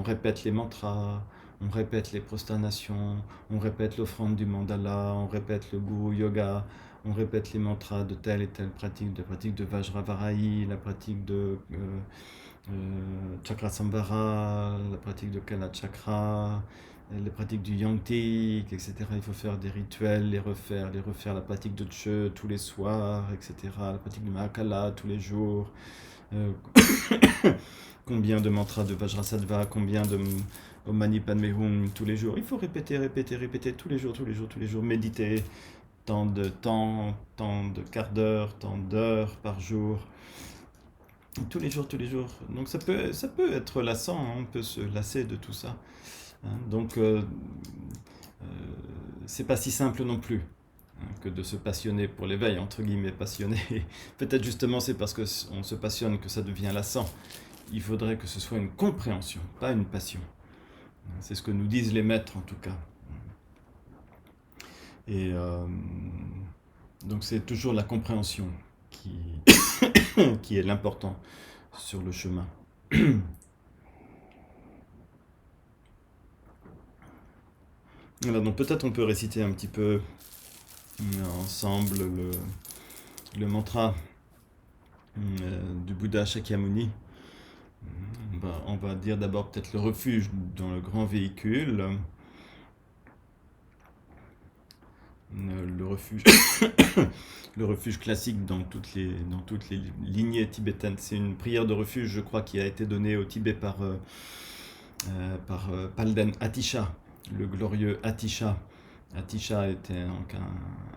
répète les mantras, on répète les prosternations, on répète l'offrande du mandala, on répète le guru yoga, on répète les mantras de telle et telle pratique, de pratique de Vajravarahi, la pratique de Chakra Sambhara, la pratique de Kala Chakra, les pratiques du Yangtik, etc. Il faut faire des rituels, les refaire, la pratique de Che tous les soirs, etc. La pratique du Mahakala tous les jours. Combien de mantras de Vajrasattva, combien de Om Mani Padme Hum tous les jours. Il faut répéter, répéter, répéter tous les jours, tous les jours, tous les jours. Méditer tant de temps, tant de quarts d'heure, tant d'heures par jour. Tous les jours, tous les jours. Donc ça peut être lassant, hein, on peut se lasser de tout ça. Hein. Donc c'est pas si simple non plus, hein, que de se passionner pour l'éveil, entre guillemets passionné. Peut-être justement c'est parce qu'on se passionne que ça devient lassant. Il faudrait que ce soit une compréhension, pas une passion. C'est ce que nous disent les maîtres en tout cas. Et donc c'est toujours la compréhension qui, qui est l'important sur le chemin. Voilà, donc peut-être on peut réciter un petit peu ensemble le mantra du Bouddha Shakyamuni. On va dire d'abord peut-être le refuge dans le grand véhicule. Le refuge, le refuge classique dans toutes les lignées tibétaines. C'est une prière de refuge, je crois, qui a été donnée au Tibet par Palden Atisha, le glorieux Atisha. Atisha était donc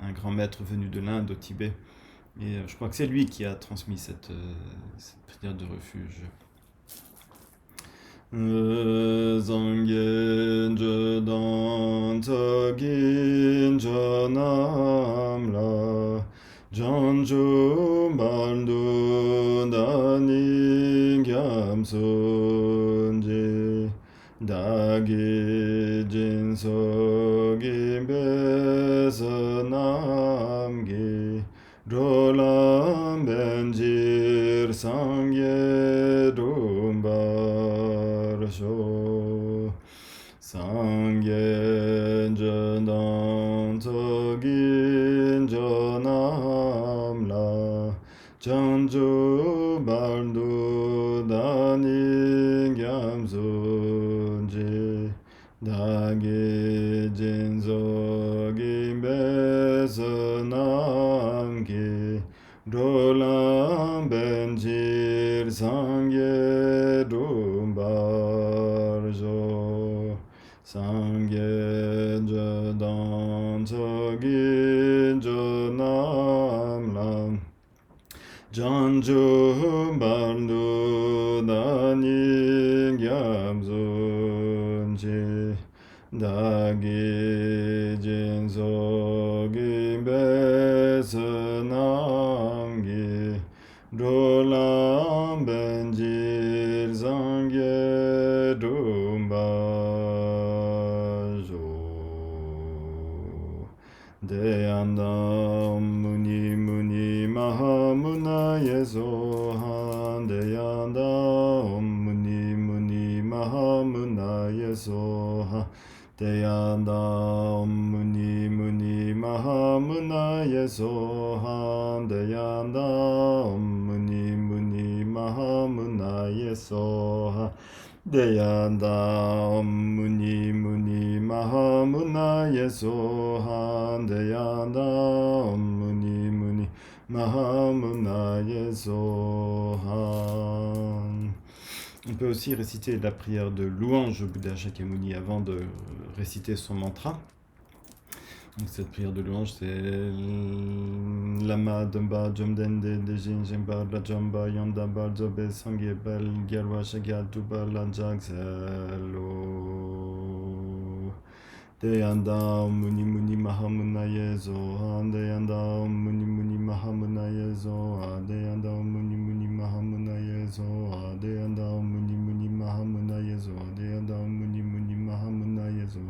un grand maître venu de l'Inde au Tibet. Et je crois que c'est lui qui a transmis cette prière de refuge. Zangen jedan tagin janam la janju baldu dani gyam sunji dagi jinso besanam gi rolam benjir sangye dumbar sho sangye jedan togin janam la janju baldu dani gyam sunji dagi jinso besanam gi rolam benjir sangye dumbar jo sangye jedan togin janam lam janju baldu dani gyam sunji dagi jinso besanam gi rolam benjir sangye dumbar jo deyandam muni muni mahamuna yesohan deyandam muni muni mahamuna yesohan deyandam muni muni mahamuna yesohan deyandam muni muni mahamuna yesohan deyandam muni muni mahamuna yesohan deyandam muni muni mahamuna yesohan. On peut aussi réciter la prière de louange au Bouddha Shakyamuni avant de réciter son mantra. Donc cette prière de louange, c'est Lama Dumba Jomdende Dejin Jemba La Jamba Yonda Bal Zobe Sangye Bel Gyalwa Shagya Tuba Lanjak Zelo Deyanda Muni Muni Mahamuna Yezo Deyanda Muni Muni Mahamuna Yezo Deyanda Muni Muni Mahamuna Yezo Deyanda Muni Muni Mahamuna Yezo Deyanda Muni Muni Mahamuna Yezo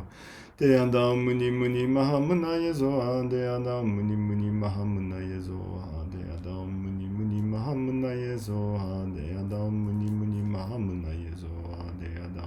deyanda muni muni mahamuna yezo deyanda muni muni mahamuna yezo deyanda muni muni mahamuna yezo deyanda muni muni mahamuna yezo deyanda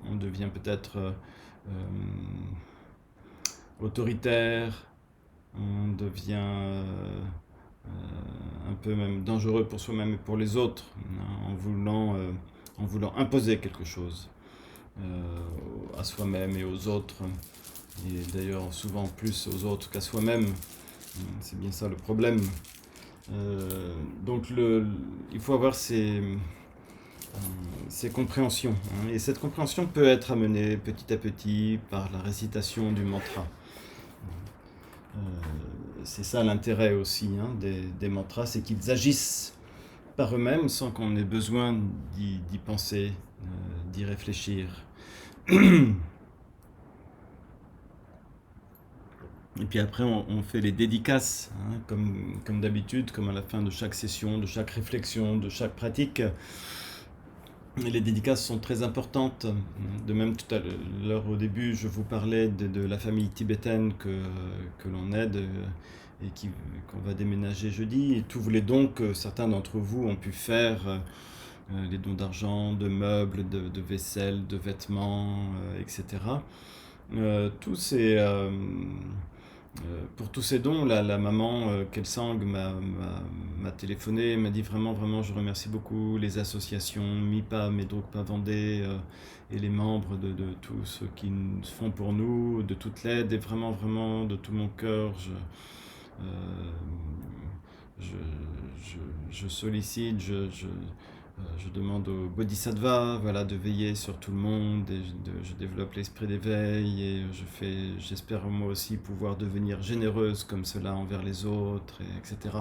on devient peut-être autoritaire, on devient un peu même dangereux pour soi-même et pour les autres, hein, en voulant imposer quelque chose à soi-même et aux autres, et d'ailleurs souvent plus aux autres qu'à soi-même. C'est bien ça le problème. Donc il faut avoir ces compréhensions, hein, et cette compréhension peut être amenée petit à petit par la récitation du mantra. C'est ça l'intérêt aussi, hein, des mantras, c'est qu'ils agissent par eux-mêmes sans qu'on ait besoin d'y penser, d'y réfléchir. Et puis après, on fait les dédicaces, hein, comme d'habitude, comme à la fin de chaque session, de chaque réflexion, de chaque pratique. Et les dédicaces sont très importantes. De même, tout à l'heure, au début, je vous parlais de la famille tibétaine que l'on aide et qu'on va déménager jeudi. Et tous les dons que certains d'entre vous ont pu faire, les dons d'argent, de meubles, de vaisselle, de vêtements, etc. Tous ces... pour tous ces dons, la maman Kelsang m'a téléphoné, m'a dit vraiment, vraiment, je remercie beaucoup les associations MIPA, Medrukpa Vendée et les membres de tous ceux qui font pour nous, de toute l'aide et vraiment, vraiment, de tout mon cœur, euh, je, je sollicite, je demande au Bodhisattva, voilà, de veiller sur tout le monde, et je développe l'esprit d'éveil et j'espère moi aussi pouvoir devenir généreuse comme cela envers les autres, etc.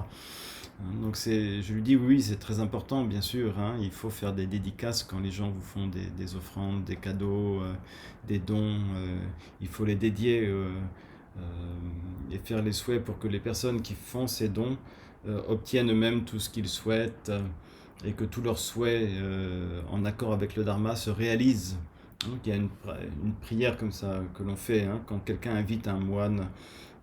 Donc je lui dis oui, c'est très important, bien sûr, hein, il faut faire des dédicaces quand les gens vous font des offrandes, des cadeaux, des dons, il faut les dédier et faire les souhaits pour que les personnes qui font ces dons obtiennent eux-mêmes tout ce qu'ils souhaitent. Et que tous leurs souhaits en accord avec le Dharma se réalisent. Donc il y a une prière comme ça que l'on fait, hein, quand quelqu'un invite un moine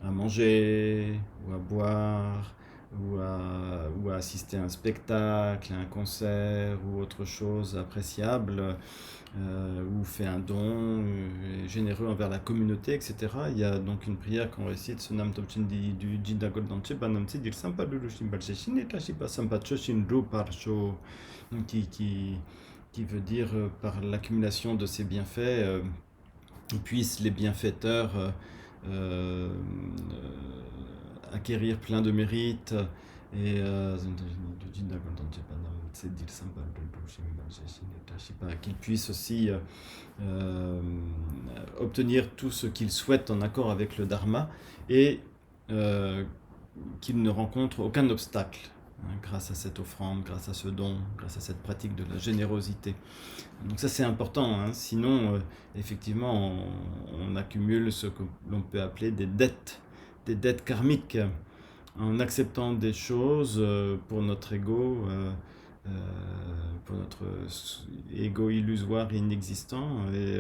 à manger, ou à boire, ou à assister à un spectacle, à un concert, ou autre chose appréciable, ou fait un don généreux envers la communauté, etc. Il y a donc une prière qu'on récite, ce Nam Topchin du Jindagol Danche, Banamtsi, Dil Sampa Lulu Shimbalcheshin, et Tashipa Sampa Choshin Ru Parcho, qui veut dire par l'accumulation de ces bienfaits, puissent les bienfaiteurs acquérir plein de mérites et qu'ils puissent aussi obtenir tout ce qu'ils souhaitent en accord avec le Dharma et qu'ils ne rencontrent aucun obstacle, hein, grâce à cette offrande, grâce à ce don, grâce à cette pratique de la générosité. Donc ça c'est important, hein. Sinon effectivement on accumule ce que l'on peut appeler des dettes karmiques, en acceptant des choses pour notre ego, pour notre ego illusoire et inexistant, et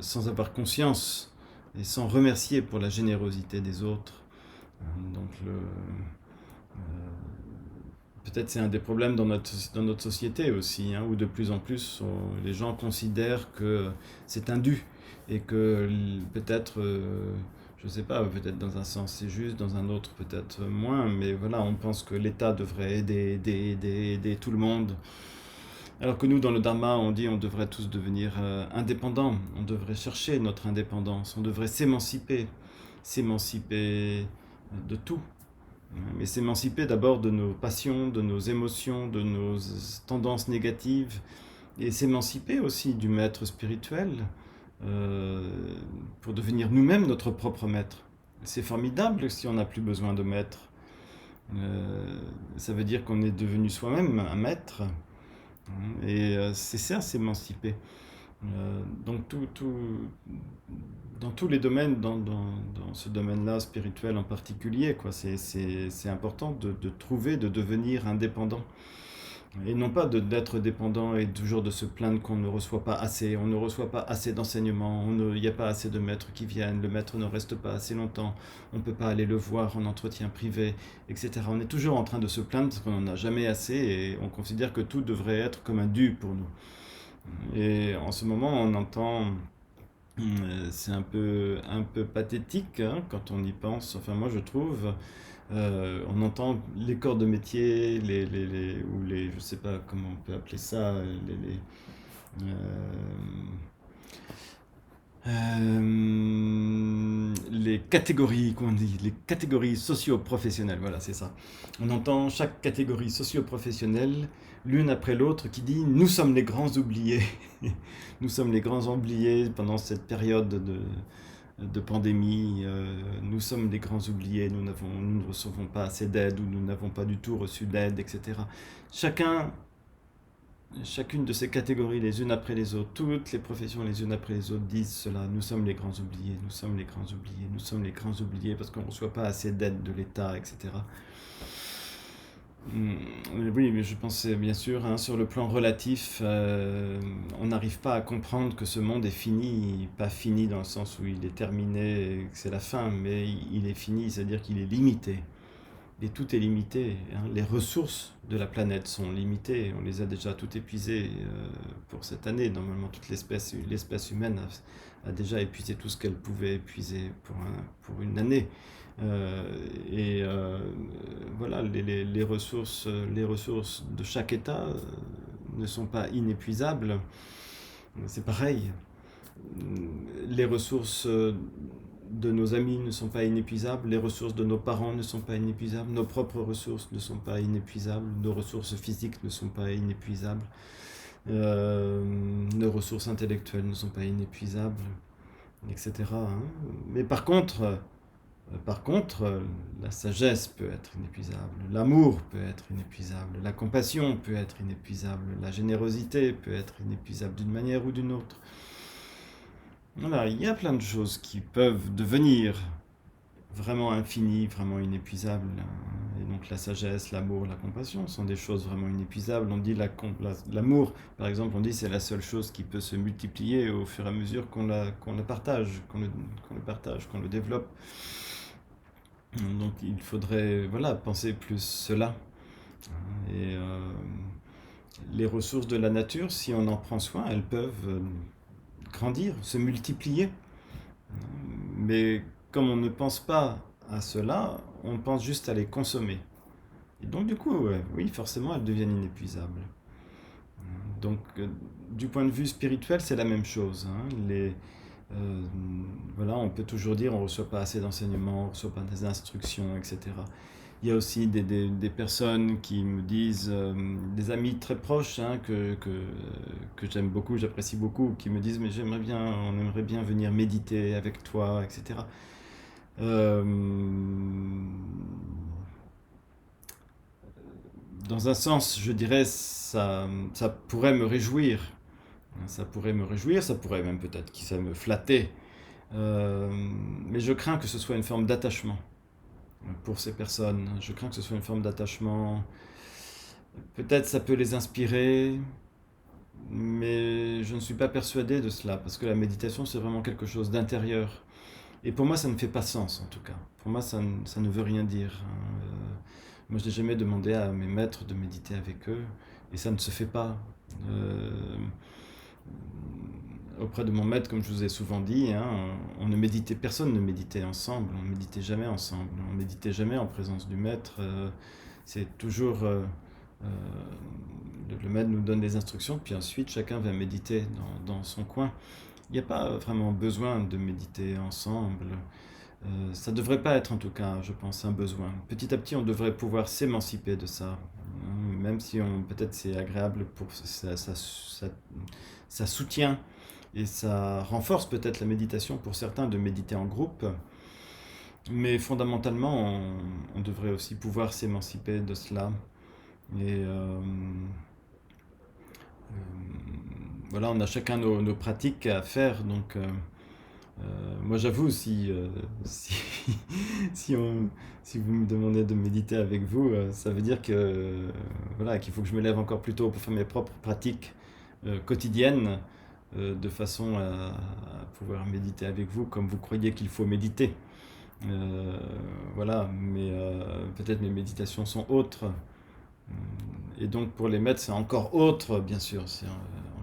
sans avoir conscience et sans remercier pour la générosité des autres. Donc peut-être c'est un des problèmes dans notre société aussi, hein, où de plus en plus les gens considèrent que c'est un dû et que peut-être, je ne sais pas, peut-être dans un sens c'est juste, dans un autre peut-être moins, mais voilà, on pense que l'État devrait aider tout le monde. Alors que nous, dans le Dharma, on dit on devrait tous devenir indépendants, on devrait chercher notre indépendance, on devrait s'émanciper de tout. Mais s'émanciper d'abord de nos passions, de nos émotions, de nos tendances négatives, et s'émanciper aussi du maître spirituel pour devenir nous-mêmes notre propre maître. C'est formidable si on n'a plus besoin de maître. Ça veut dire qu'on est devenu soi-même un maître, et c'est ça, s'émanciper. Donc dans tous les domaines, dans ce domaine-là spirituel en particulier, quoi, c'est important de trouver, de devenir indépendant. Et non pas d'être dépendant et toujours de se plaindre qu'on ne reçoit pas assez, on ne reçoit pas assez d'enseignements, il n'y a pas assez de maîtres qui viennent, le maître ne reste pas assez longtemps, on ne peut pas aller le voir en entretien privé, etc. On est toujours en train de se plaindre parce qu'on n'en a jamais assez et on considère que tout devrait être comme un dû pour nous. Et en ce moment, on entend, c'est un peu pathétique hein, quand on y pense, enfin moi je trouve, on entend les corps de métier, ou les, je sais pas comment on peut appeler ça, euh, les catégories, comment on dit, les catégories socio-professionnelles, voilà, c'est ça. On entend chaque catégorie socio-professionnelle, l'une après l'autre, qui dit nous sommes les grands oubliés. Nous sommes les grands oubliés pendant cette période de pandémie. Nous sommes les grands oubliés, nous ne recevons pas assez d'aide ou nous n'avons pas du tout reçu d'aide, etc. Chacun Chacune de ces catégories, les unes après les autres, toutes les professions les unes après les autres disent cela. Nous sommes les grands oubliés, nous sommes les grands oubliés, nous sommes les grands oubliés parce qu'on ne reçoit pas assez d'aide de l'État, etc. Oui, mais je pense bien sûr, hein, sur le plan relatif, on n'arrive pas à comprendre que ce monde est fini, pas fini dans le sens où il est terminé, et que c'est la fin, mais il est fini, c'est-à-dire qu'il est limité. Et tout est limité, hein. Les ressources de la planète sont limitées. On les a déjà toutes épuisées pour cette année. Normalement, toute l'espèce humaine a déjà épuisé tout ce qu'elle pouvait épuiser pour une année. Euh, et voilà, les ressources de chaque État ne sont pas inépuisables. C'est pareil. Les ressources de nos amis ne sont pas inépuisables, les ressources de nos parents ne sont pas inépuisables, nos propres ressources ne sont pas inépuisables, nos ressources physiques ne sont pas inépuisables, nos ressources intellectuelles ne sont pas inépuisables, etc. Hein. Mais par contre, la sagesse peut être inépuisable, l'amour peut être inépuisable, la compassion peut être inépuisable, la générosité peut être inépuisable d'une manière ou d'une autre. Voilà, il y a plein de choses qui peuvent devenir vraiment infinies, vraiment inépuisables. Et donc la sagesse, l'amour, la compassion sont des choses vraiment inépuisables. On dit l'amour, par exemple, on dit c'est la seule chose qui peut se multiplier au fur et à mesure qu'on le partage, qu'on le développe. Donc il faudrait voilà, penser plus cela. Et les ressources de la nature, si on en prend soin, elles peuvent grandir, se multiplier. Mais comme on ne pense pas à cela, on pense juste à les consommer. Et donc du coup, ouais, oui, forcément, elles deviennent inépuisables. Donc du point de vue spirituel, c'est la même chose. Hein. Euh, voilà, on peut toujours dire on ne reçoit pas assez d'enseignements, on ne reçoit pas des instructions, etc. Il y a aussi des personnes qui me disent, des amis très proches hein, que j'aime beaucoup, j'apprécie beaucoup, qui me disent mais on aimerait bien venir méditer avec toi, etc. Euh, dans un sens, je dirais, ça pourrait me réjouir. Ça pourrait me réjouir, ça pourrait même peut-être qui ça me flatter. Euh, mais je crains que ce soit une forme d'attachement pour ces personnes. Je crains que ce soit une forme d'attachement. Peut-être ça peut les inspirer, mais je ne suis pas persuadé de cela, parce que la méditation, c'est vraiment quelque chose d'intérieur. Et pour moi, ça ne fait pas sens, en tout cas. Pour moi, ça ne veut rien dire. Hein. Moi, je n'ai jamais demandé à mes maîtres de méditer avec eux, et ça ne se fait pas. Euh, Auprès de mon maître, comme je vous ai souvent dit, hein, on ne méditait, personne ne méditait ensemble, on ne méditait jamais ensemble, on ne méditait jamais en présence du maître. C'est toujours euh, le maître nous donne des instructions, puis ensuite chacun va méditer dans son coin. Il n'y a pas vraiment besoin de méditer ensemble. Ça ne devrait pas être en tout cas, je pense, un besoin. Petit à petit, on devrait pouvoir s'émanciper de ça. Hein, même si peut-être c'est agréable pour ça soutient et ça renforce peut-être la méditation pour certains de méditer en groupe. Mais fondamentalement, on devrait aussi pouvoir s'émanciper de cela. Et euh, voilà, on a chacun nos pratiques à faire. Donc, moi, j'avoue, si, si, si vous me demandez de méditer avec vous, ça veut dire que voilà, qu'il faut que je me lève encore plus tôt pour faire mes propres pratiques quotidiennes de façon à pouvoir méditer avec vous comme vous croyez qu'il faut méditer. Euh, voilà, mais peut-être mes méditations sont autres. Et donc pour les maîtres, c'est encore autre, bien sûr, c'est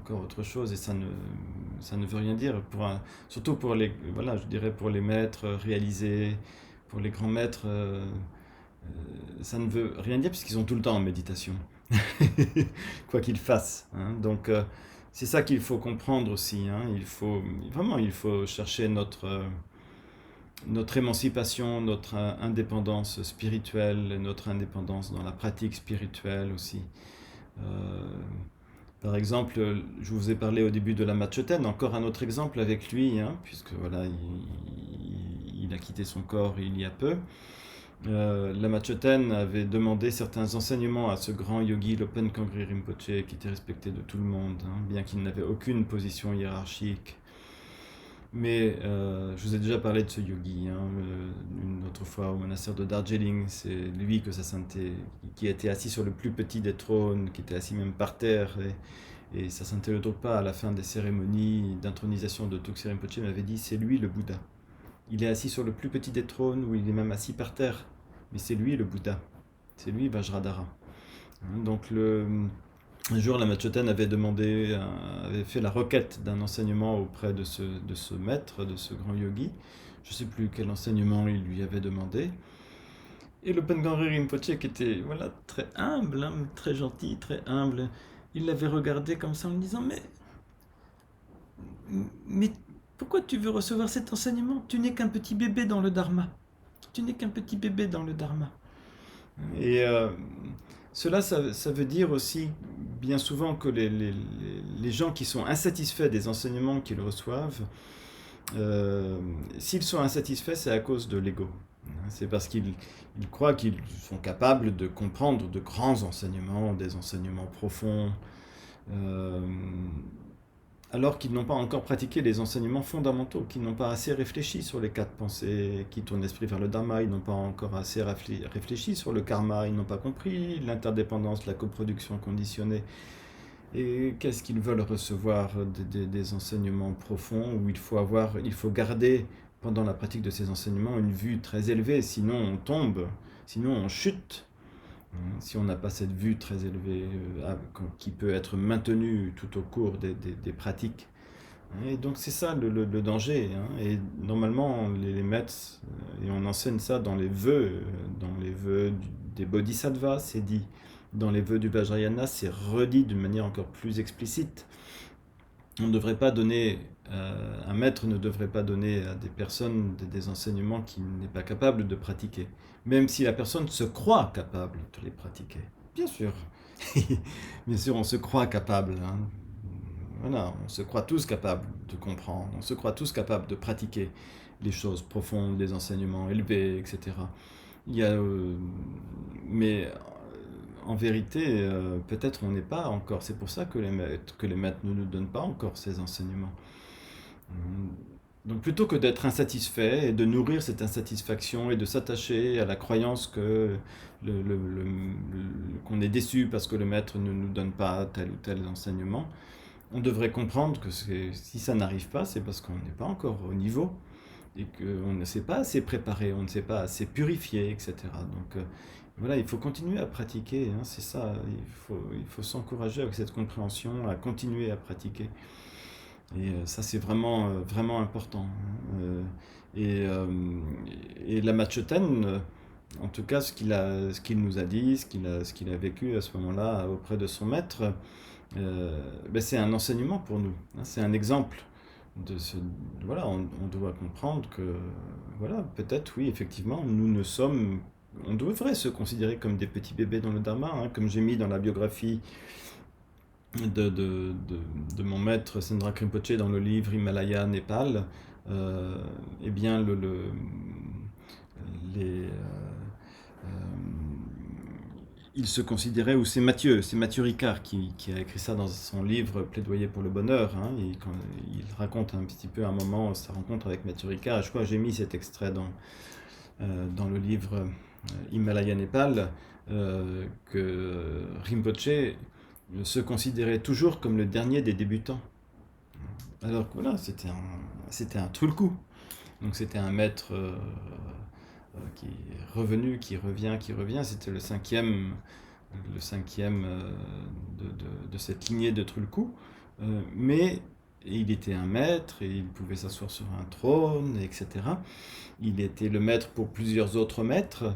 encore autre chose, et ça ne veut rien dire, surtout pour les, voilà, je dirais pour les maîtres réalisés, pour les grands maîtres, ça ne veut rien dire puisqu'ils sont tout le temps en méditation, quoi qu'ils fassent, hein. Donc c'est ça qu'il faut comprendre aussi, hein. Il faut chercher notre émancipation, notre indépendance spirituelle, notre indépendance dans la pratique spirituelle aussi. Euh, Par exemple, je vous ai parlé au début de la Machoten, encore un autre exemple avec lui, hein, puisque voilà, il a quitté son corps il y a peu. La Machoten avait demandé certains enseignements à ce grand yogi, Lopen Kangri Rinpoche, qui était respecté de tout le monde, hein, bien qu'il n'avait aucune position hiérarchique. Mais je vous ai déjà parlé de ce yogi, hein, une autre fois au monastère de Darjeeling. C'est lui que sa sainteté, qui était assis sur le plus petit des trônes, qui était assis même par terre. Et sa sainteté le Drukpa, à la fin des cérémonies d'intronisation de Tokse Rinpoche, m'avait dit c'est lui le Bouddha. Il est assis sur le plus petit des trônes, ou il est même assis par terre. Mais c'est lui le Bouddha. C'est lui Vajradhara. Donc un jour, la Machoten avait fait la requête d'un enseignement auprès de ce maître, de ce grand yogi. Je ne sais plus quel enseignement il lui avait demandé. Et le Pangari Rinpoche, qui était voilà, très humble, hein, très gentil, très humble, il l'avait regardé comme ça en lui disant mais pourquoi tu veux recevoir cet enseignement? Tu n'es qu'un petit bébé dans le Dharma. Tu n'es qu'un petit bébé dans le Dharma. Et cela, ça veut dire aussi bien souvent que les gens qui sont insatisfaits des enseignements qu'ils reçoivent, s'ils sont insatisfaits, c'est à cause de l'ego. C'est parce qu'ils croient qu'ils sont capables de comprendre de grands enseignements, des enseignements profonds, euh, alors qu'ils n'ont pas encore pratiqué les enseignements fondamentaux, qu'ils n'ont pas assez réfléchi sur les quatre pensées qui tournent l'esprit vers le Dharma, ils n'ont pas encore assez réfléchi sur le karma, ils n'ont pas compris l'interdépendance, la coproduction conditionnée. Et qu'est-ce qu'ils veulent recevoir des enseignements profonds où il faut garder pendant la pratique de ces enseignements une vue très élevée, sinon on tombe, sinon on chute. Si on n'a pas cette vue très élevée qui peut être maintenue tout au cours des pratiques. Et donc c'est ça le danger, hein. Et normalement les maîtres, et on enseigne ça dans les vœux des bodhisattvas, c'est dit. Dans les vœux du Vajrayana, c'est redit d'une manière encore plus explicite. On ne devrait pas donner, un maître ne devrait pas donner à des personnes des enseignements qu'il n'est pas capable de pratiquer, même si la personne se croit capable de les pratiquer. Bien sûr, bien sûr, on se croit capable, hein. Voilà, on se croit tous capables de comprendre, on se croit tous capables de pratiquer les choses profondes, les enseignements élevés, etc. Il y a, mais en vérité, peut-être on n'est pas encore. C'est pour ça que les maîtres ne nous donnent pas encore ces enseignements. Donc plutôt que d'être insatisfait et de nourrir cette insatisfaction et de s'attacher à la croyance que qu'on est déçu parce que le maître ne nous donne pas tel ou tel enseignement, on devrait comprendre que si ça n'arrive pas, c'est parce qu'on n'est pas encore au niveau et qu'on ne s'est pas assez préparé, on ne s'est pas assez purifié, etc. Donc voilà, il faut continuer à pratiquer, hein, c'est ça, il faut s'encourager avec cette compréhension à continuer à pratiquer. Et ça, c'est vraiment, vraiment important, hein. Et, euh, et la Machoten, en tout cas, ce qu'il nous a dit, ce qu'il a vécu à ce moment-là auprès de son maître, ben, c'est un enseignement pour nous, hein, c'est un exemple de ce, voilà, on doit comprendre que, voilà, peut-être, oui, effectivement, on devrait se considérer comme des petits bébés dans le Dharma, hein, comme j'ai mis dans la biographie de mon maître Sendrak Rinpoche dans le livre Himalaya Népal. Eh bien, les, il se considérait, ou c'est Mathieu Ricard qui a écrit ça dans son livre Plaidoyer pour le bonheur, hein, quand il raconte un petit peu un moment sa rencontre avec Mathieu Ricard. Je crois que j'ai mis cet extrait dans le livre Himalaya Népal, que Rinpoche se considérait toujours comme le dernier des débutants. Alors que voilà, c'était un trulku. Donc c'était un maître qui est revenu, qui revient. C'était le cinquième de cette lignée de trulku. mais il était un maître et il pouvait s'asseoir sur un trône, etc. Il était le maître pour plusieurs autres maîtres,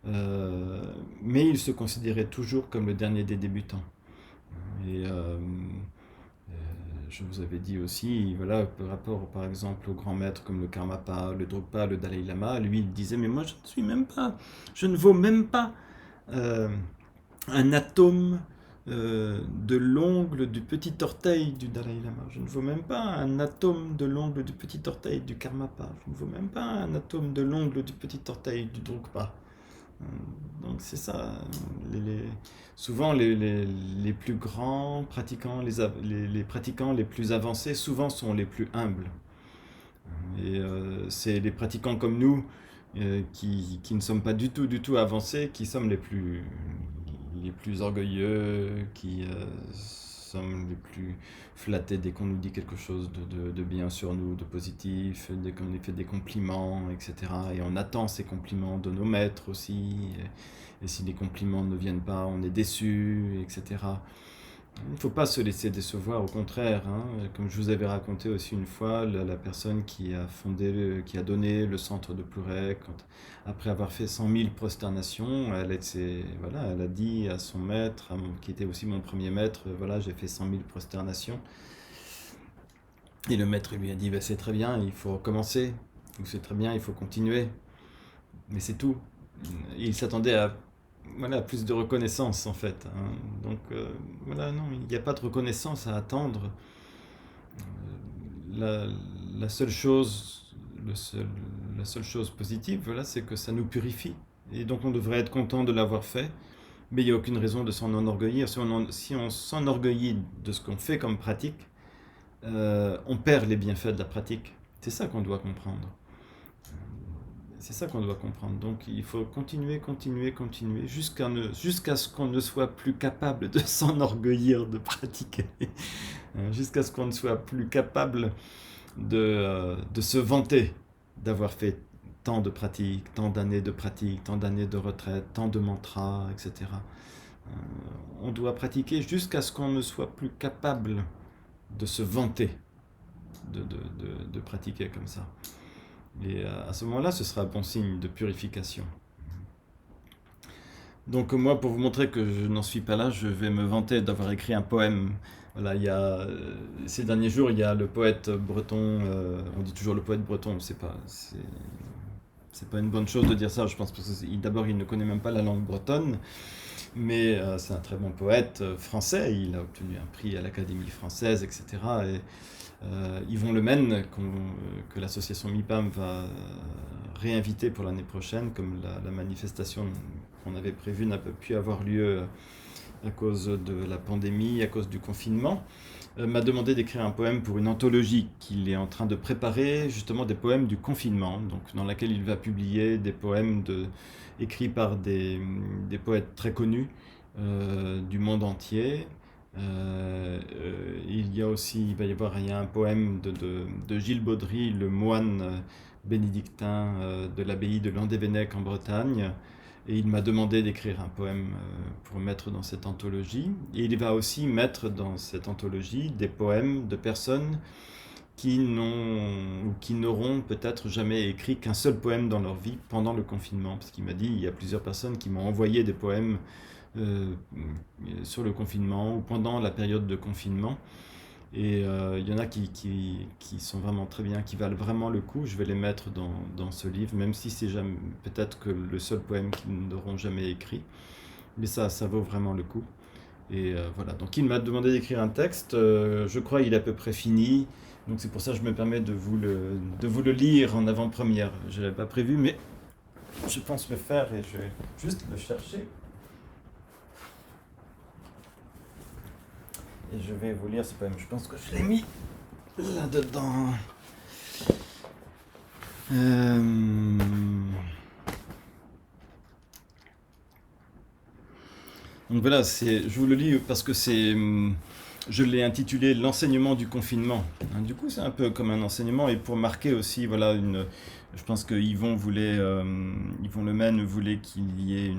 mais il se considérait toujours comme le dernier des débutants. Et je vous avais dit aussi, voilà, par rapport par exemple aux grands maîtres comme le Karmapa, le Drukpa, le Dalai Lama, lui il disait mais moi je ne suis même pas, je ne vaux même pas euh, un atome de l'ongle du petit orteil du Dalai Lama. Je ne vaux même pas un atome de l'ongle du petit orteil du Karmapa. Je ne vaux même pas un atome de l'ongle du petit orteil du Drukpa. Donc c'est ça. Souvent les plus grands pratiquants, les pratiquants les plus avancés, souvent sont les plus humbles. Et c'est les pratiquants comme nous qui ne sommes pas du tout avancés, qui sommes les plus orgueilleux, qui sommes les plus flattés dès qu'on nous dit quelque chose de bien sur nous, de positif, dès qu'on nous fait des compliments, etc. Et on attend ces compliments de nos maîtres aussi. Et si les compliments ne viennent pas, on est déçu, etc. Il ne faut pas se laisser décevoir, au contraire, hein. Comme je vous avais raconté aussi une fois, la personne qui a qui a donné le centre de Plurec, après avoir fait 100 000 prosternations, voilà, elle a dit à son maître, qui était aussi mon premier maître, voilà, j'ai fait 100 000 prosternations. Et le maître lui a dit, bah, c'est très bien, il faut recommencer, ou c'est très bien, il faut continuer. Mais c'est tout. Il s'attendait à voilà, plus de reconnaissance en fait, hein. Donc voilà, non, il n'y a pas de reconnaissance à attendre. La seule chose, la seule chose positive, voilà, c'est que ça nous purifie. Et donc on devrait être content de l'avoir fait, mais il n'y a aucune raison de s'en enorgueillir. Si on s'enorgueillit de ce qu'on fait comme pratique, on perd les bienfaits de la pratique. C'est ça qu'on doit comprendre. C'est ça qu'on doit comprendre. Donc il faut continuer, continuer, continuer, jusqu'à ce qu'on ne soit plus capable de s'enorgueillir de pratiquer. Jusqu'à ce qu'on ne soit plus capable de se vanter d'avoir fait tant de pratiques, tant d'années de pratique, tant d'années de retraite, tant de mantras, etc. On doit pratiquer jusqu'à ce qu'on ne soit plus capable de se vanter de pratiquer comme ça. Et à ce moment-là, ce sera un bon signe de purification. Donc moi, pour vous montrer que je n'en suis pas là, je vais me vanter d'avoir écrit un poème. Voilà, ces derniers jours, il y a le poète breton, on dit toujours le poète breton, c'est pas une bonne chose de dire ça, je pense, parce que d'abord, il ne connaît même pas la langue bretonne, mais c'est un très bon poète français, il a obtenu un prix à l'Académie française, etc. Et Yvon Lemaine, que l'association MIPAM va réinviter pour l'année prochaine, comme la manifestation qu'on avait prévue n'a pas pu avoir lieu à cause de la pandémie, à cause du confinement, m'a demandé d'écrire un poème pour une anthologie qu'il est en train de préparer, justement des poèmes du confinement, donc dans laquelle il va publier des poèmes écrits par des poètes très connus du monde entier. Il va y avoir un poème de Gilles Baudry, le moine bénédictin de l'abbaye de Landévennec en Bretagne. Et il m'a demandé d'écrire un poème pour mettre dans cette anthologie. Et il va aussi mettre dans cette anthologie des poèmes de personnes qui n'auront peut-être jamais écrit qu'un seul poème dans leur vie pendant le confinement. Parce qu'il m'a dit, il y a plusieurs personnes qui m'ont envoyé des poèmes euh, sur le confinement ou pendant la période de confinement. Et il y en a qui sont vraiment très bien, qui valent vraiment le coup. Je vais les mettre dans ce livre, même si c'est peut-être que le seul poème qu'ils n'auront jamais écrit. Mais ça vaut vraiment le coup. Et voilà, donc il m'a demandé d'écrire un texte. Je crois qu'il est à peu près fini. Donc c'est pour ça que je me permets de vous le lire en avant-première. Je ne l'avais pas prévu, mais je pense le faire et je vais juste le chercher. Et je vais vous lire ce poème. Je pense que je l'ai mis là-dedans. Donc voilà, je vous le lis parce que je l'ai intitulé L'enseignement du confinement. Du coup, c'est un peu comme un enseignement et pour marquer aussi, voilà, je pense que Yvon Lemaine voulait qu'il y ait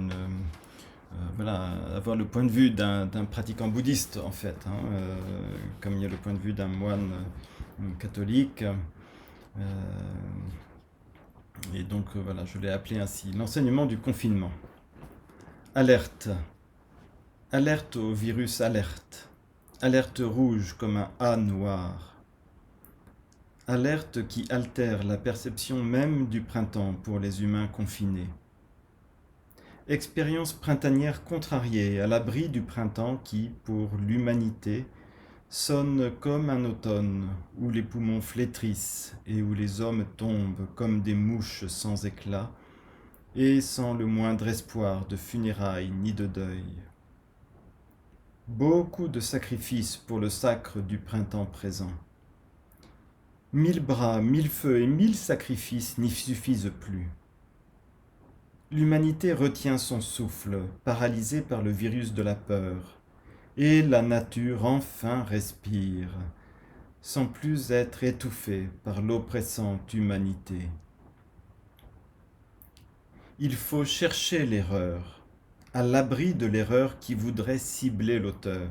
voilà, avoir le point de vue d'un pratiquant bouddhiste, en fait, hein, comme il y a le point de vue d'un moine catholique. Et donc, voilà, je l'ai appelé ainsi. L'enseignement du confinement. Alerte. Alerte au virus alerte. Alerte rouge comme un A noir. Alerte qui altère la perception même du printemps pour les humains confinés. Expérience printanière contrariée à l'abri du printemps qui, pour l'humanité, sonne comme un automne où les poumons flétrissent et où les hommes tombent comme des mouches sans éclat et sans le moindre espoir de funérailles ni de deuil. Beaucoup de sacrifices pour le sacre du printemps présent. 1000 bras, 1000 feux et 1000 sacrifices n'y suffisent plus. L'humanité retient son souffle, paralysée par le virus de la peur, et la nature enfin respire, sans plus être étouffée par l'oppressante humanité. Il faut chercher l'erreur, à l'abri de l'erreur qui voudrait cibler l'auteur.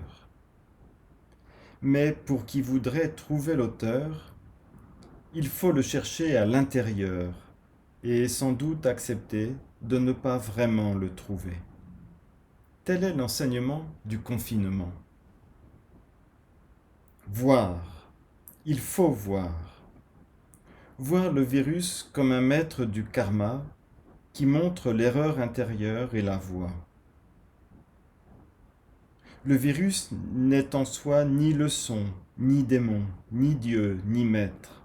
Mais pour qui voudrait trouver l'auteur, il faut le chercher à l'intérieur et sans doute accepter de ne pas vraiment le trouver. Tel est l'enseignement du confinement. Voir. Il faut voir. Voir le virus comme un maître du karma qui montre l'erreur intérieure et la voie. Le virus n'est en soi ni leçon, ni démon, ni Dieu, ni maître.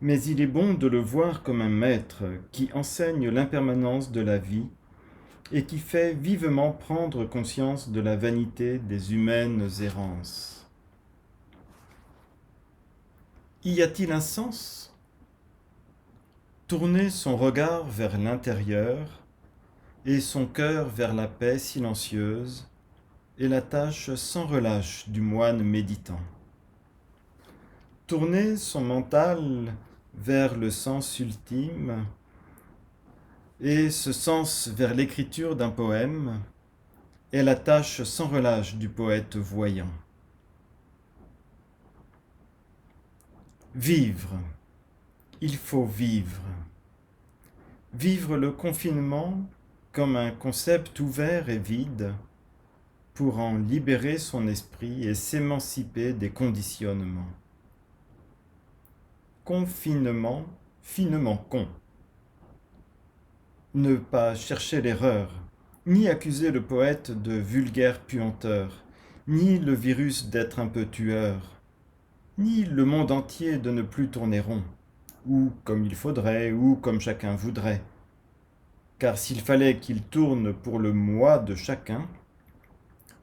Mais il est bon de le voir comme un maître qui enseigne l'impermanence de la vie et qui fait vivement prendre conscience de la vanité des humaines errances. Y a-t-il un sens ? Tourner son regard vers l'intérieur et son cœur vers la paix silencieuse est la tâche sans relâche du moine méditant. Tourner son mental vers le sens ultime et ce sens vers l'écriture d'un poème est la tâche sans relâche du poète voyant. Vivre. Il faut vivre. Vivre le confinement comme un concept ouvert et vide pour en libérer son esprit et s'émanciper des conditionnements. Confinement, finement con. Ne pas chercher l'erreur, ni accuser le poète de vulgaire puanteur, ni le virus d'être un peu tueur, ni le monde entier de ne plus tourner rond, ou comme il faudrait, ou comme chacun voudrait. Car s'il fallait qu'il tourne pour le moi de chacun,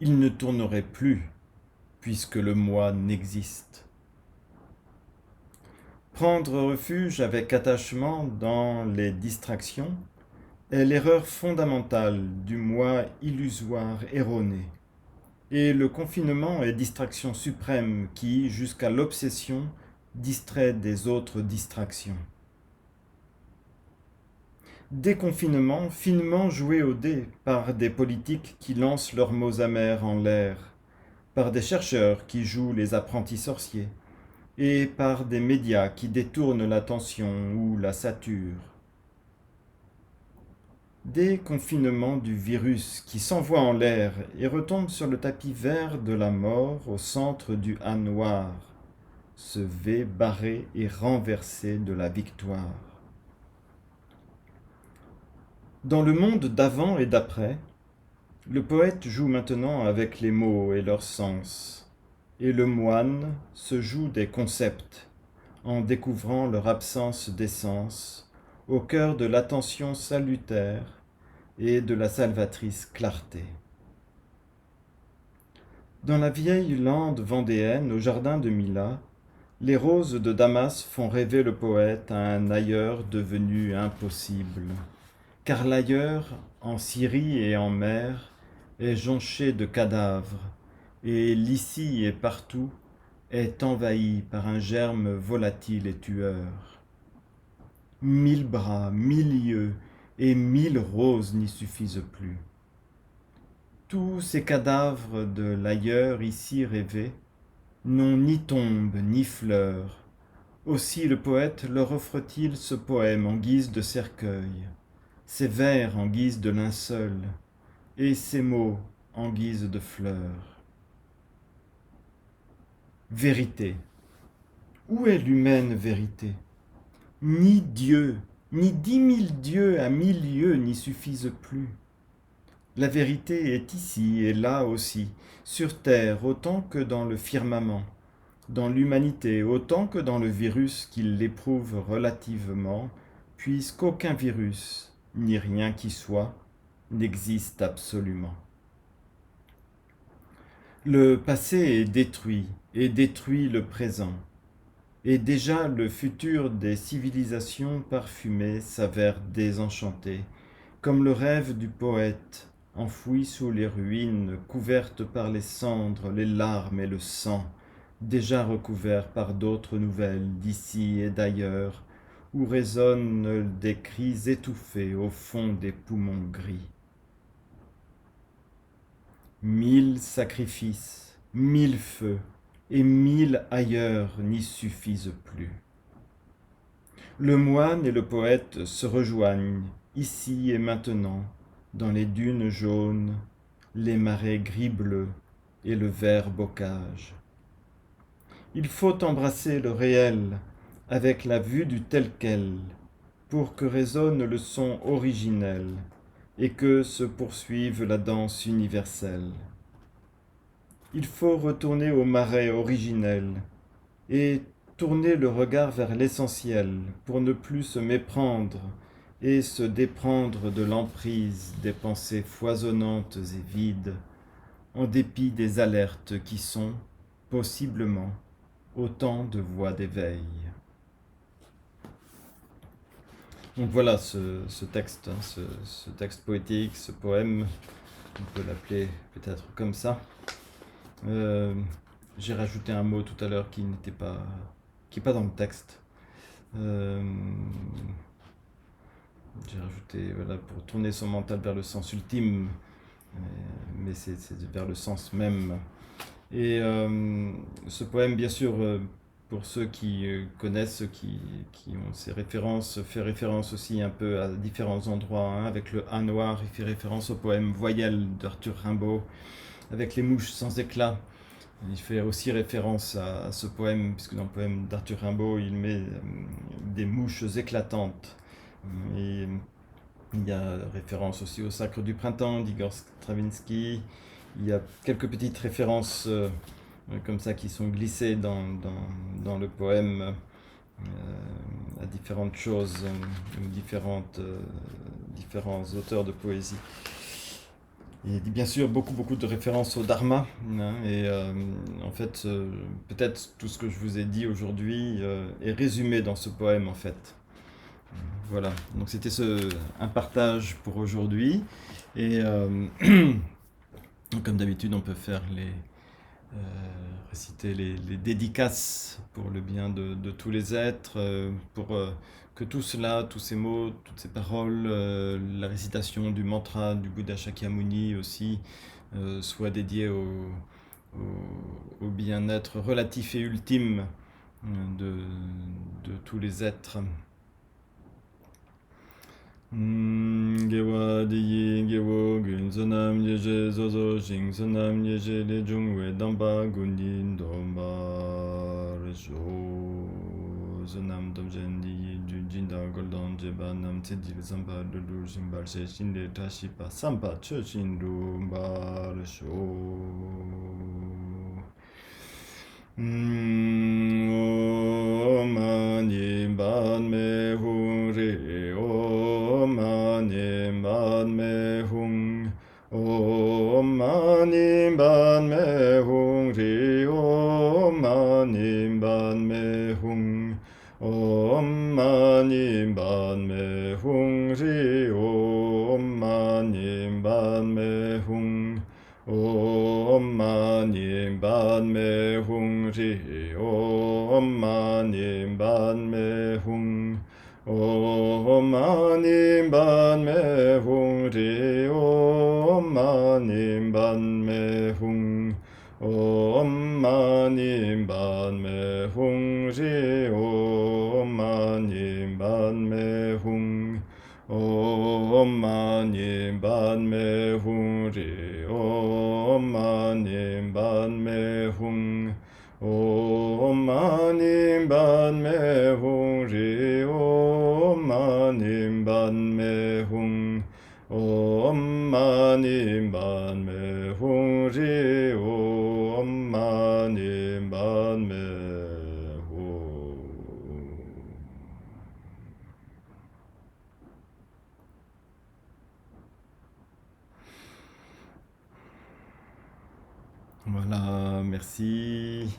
il ne tournerait plus, puisque le moi n'existe. Prendre refuge avec attachement dans les distractions est l'erreur fondamentale du moi illusoire erroné. Et le confinement est distraction suprême qui, jusqu'à l'obsession, distrait des autres distractions. Déconfinement finement joué au dé par des politiques qui lancent leurs mots amers en l'air, par des chercheurs qui jouent les apprentis sorciers, et par des médias qui détournent l'attention ou la saturent. Déconfinement du virus qui s'envoie en l'air et retombe sur le tapis vert de la mort au centre du A noir, ce V barré et renversé de la victoire. Dans le monde d'avant et d'après, le poète joue maintenant avec les mots et leur sens, et le moine se joue des concepts, en découvrant leur absence d'essence, au cœur de l'attention salutaire et de la salvatrice clarté. Dans la vieille lande vendéenne, au jardin de Mila, les roses de Damas font rêver le poète à un ailleurs devenu impossible. Car l'ailleurs, en Syrie et en mer, est jonché de cadavres, et l'ici et partout est envahi par un germe volatile et tueur. 1000 bras, 1000 yeux et 1000 roses n'y suffisent plus. Tous ces cadavres de l'ailleurs ici rêvé n'ont ni tombe ni fleurs. Aussi le poète leur offre-t-il ce poème en guise de cercueil, ces vers en guise de linceul, et ces mots en guise de fleurs. Vérité. Où est l'humaine vérité? Ni Dieu, ni 10 000 dieux à 1000 lieues n'y suffisent plus. La vérité est ici et là aussi, sur terre autant que dans le firmament, dans l'humanité autant que dans le virus qui l'éprouve relativement, puisqu'aucun virus, ni rien qui soit, n'existe absolument. Le passé est détruit et détruit le présent. Et déjà le futur des civilisations parfumées s'avère désenchanté, comme le rêve du poète, enfoui sous les ruines, couvertes par les cendres, les larmes et le sang, déjà recouvert par d'autres nouvelles d'ici et d'ailleurs, où résonnent des cris étouffés au fond des poumons gris. 1000 sacrifices, 1000 feux, et 1000 ailleurs n'y suffisent plus. Le moine et le poète se rejoignent, ici et maintenant, dans les dunes jaunes, les marais gris-bleu et le vert bocage. Il faut embrasser le réel avec la vue du tel quel, pour que résonne le son originel et que se poursuive la danse universelle. Il faut retourner au marais originel et tourner le regard vers l'essentiel pour ne plus se méprendre et se déprendre de l'emprise des pensées foisonnantes et vides, en dépit des alertes qui sont, possiblement, autant de voix d'éveil. Donc voilà ce texte, ce texte poétique, ce poème, on peut l'appeler peut-être comme ça. J'ai rajouté un mot tout à l'heure qui n'est pas dans le texte. J'ai rajouté voilà, pour tourner son mental vers le sens ultime, mais c'est vers le sens même. Et ce poème, bien sûr, pour ceux qui connaissent, qui ont ces références, fait référence aussi un peu à différents endroits. Hein. Avec le A noir, il fait référence au poème Voyelle d'Arthur Rimbaud, avec les mouches sans éclat. Il fait aussi référence à ce poème, puisque dans le poème d'Arthur Rimbaud, il met des mouches éclatantes. Et il y a référence aussi au Sacre du Printemps d'Igor Stravinsky. Il y a quelques petites références comme ça qui sont glissées dans le poème à différentes choses, différents auteurs de poésie. Et bien sûr beaucoup de références au Dharma. Hein, et en fait, peut-être tout ce que je vous ai dit aujourd'hui est résumé dans ce poème en fait. Voilà, donc c'était un partage pour aujourd'hui. Et comme d'habitude, on peut faire réciter les dédicaces pour le bien de tous les êtres, pour que tout cela, tous ces mots, toutes ces paroles, la récitation du mantra du Bouddha Shakyamuni aussi, soit dédiés au bien-être relatif et ultime de tous les êtres. Gewa diyi gewo gun sonam yeje zozo jing sonam yeje le jungwe damba gundin domba resho sonam domjen diyi jinda goldan jeba nam tedil zamba lulu jimbal she shinde tashipa sampa choshin rumba resho Mani ban me hung re Om mani ban me hung Om mani ban me hung re Om mani ban me hung Om mani ban me hung re Om mani ban me hung Om mani ban me hung re Om mani ban me hung Om mani ban me hung re Om Manim Ban Me Hung. Om Mani Ban Me Hung Ji Om Mani Ban Me Hung. Om Mani Ban Me Hung Ji Om Mani Ban Me Hung. Om Mani Ban Me Hung Ji Om Mani Ban Me Hung. Om Mani Ban Me Hung Ji Om Mani Ban Me Hung. Voilà, merci.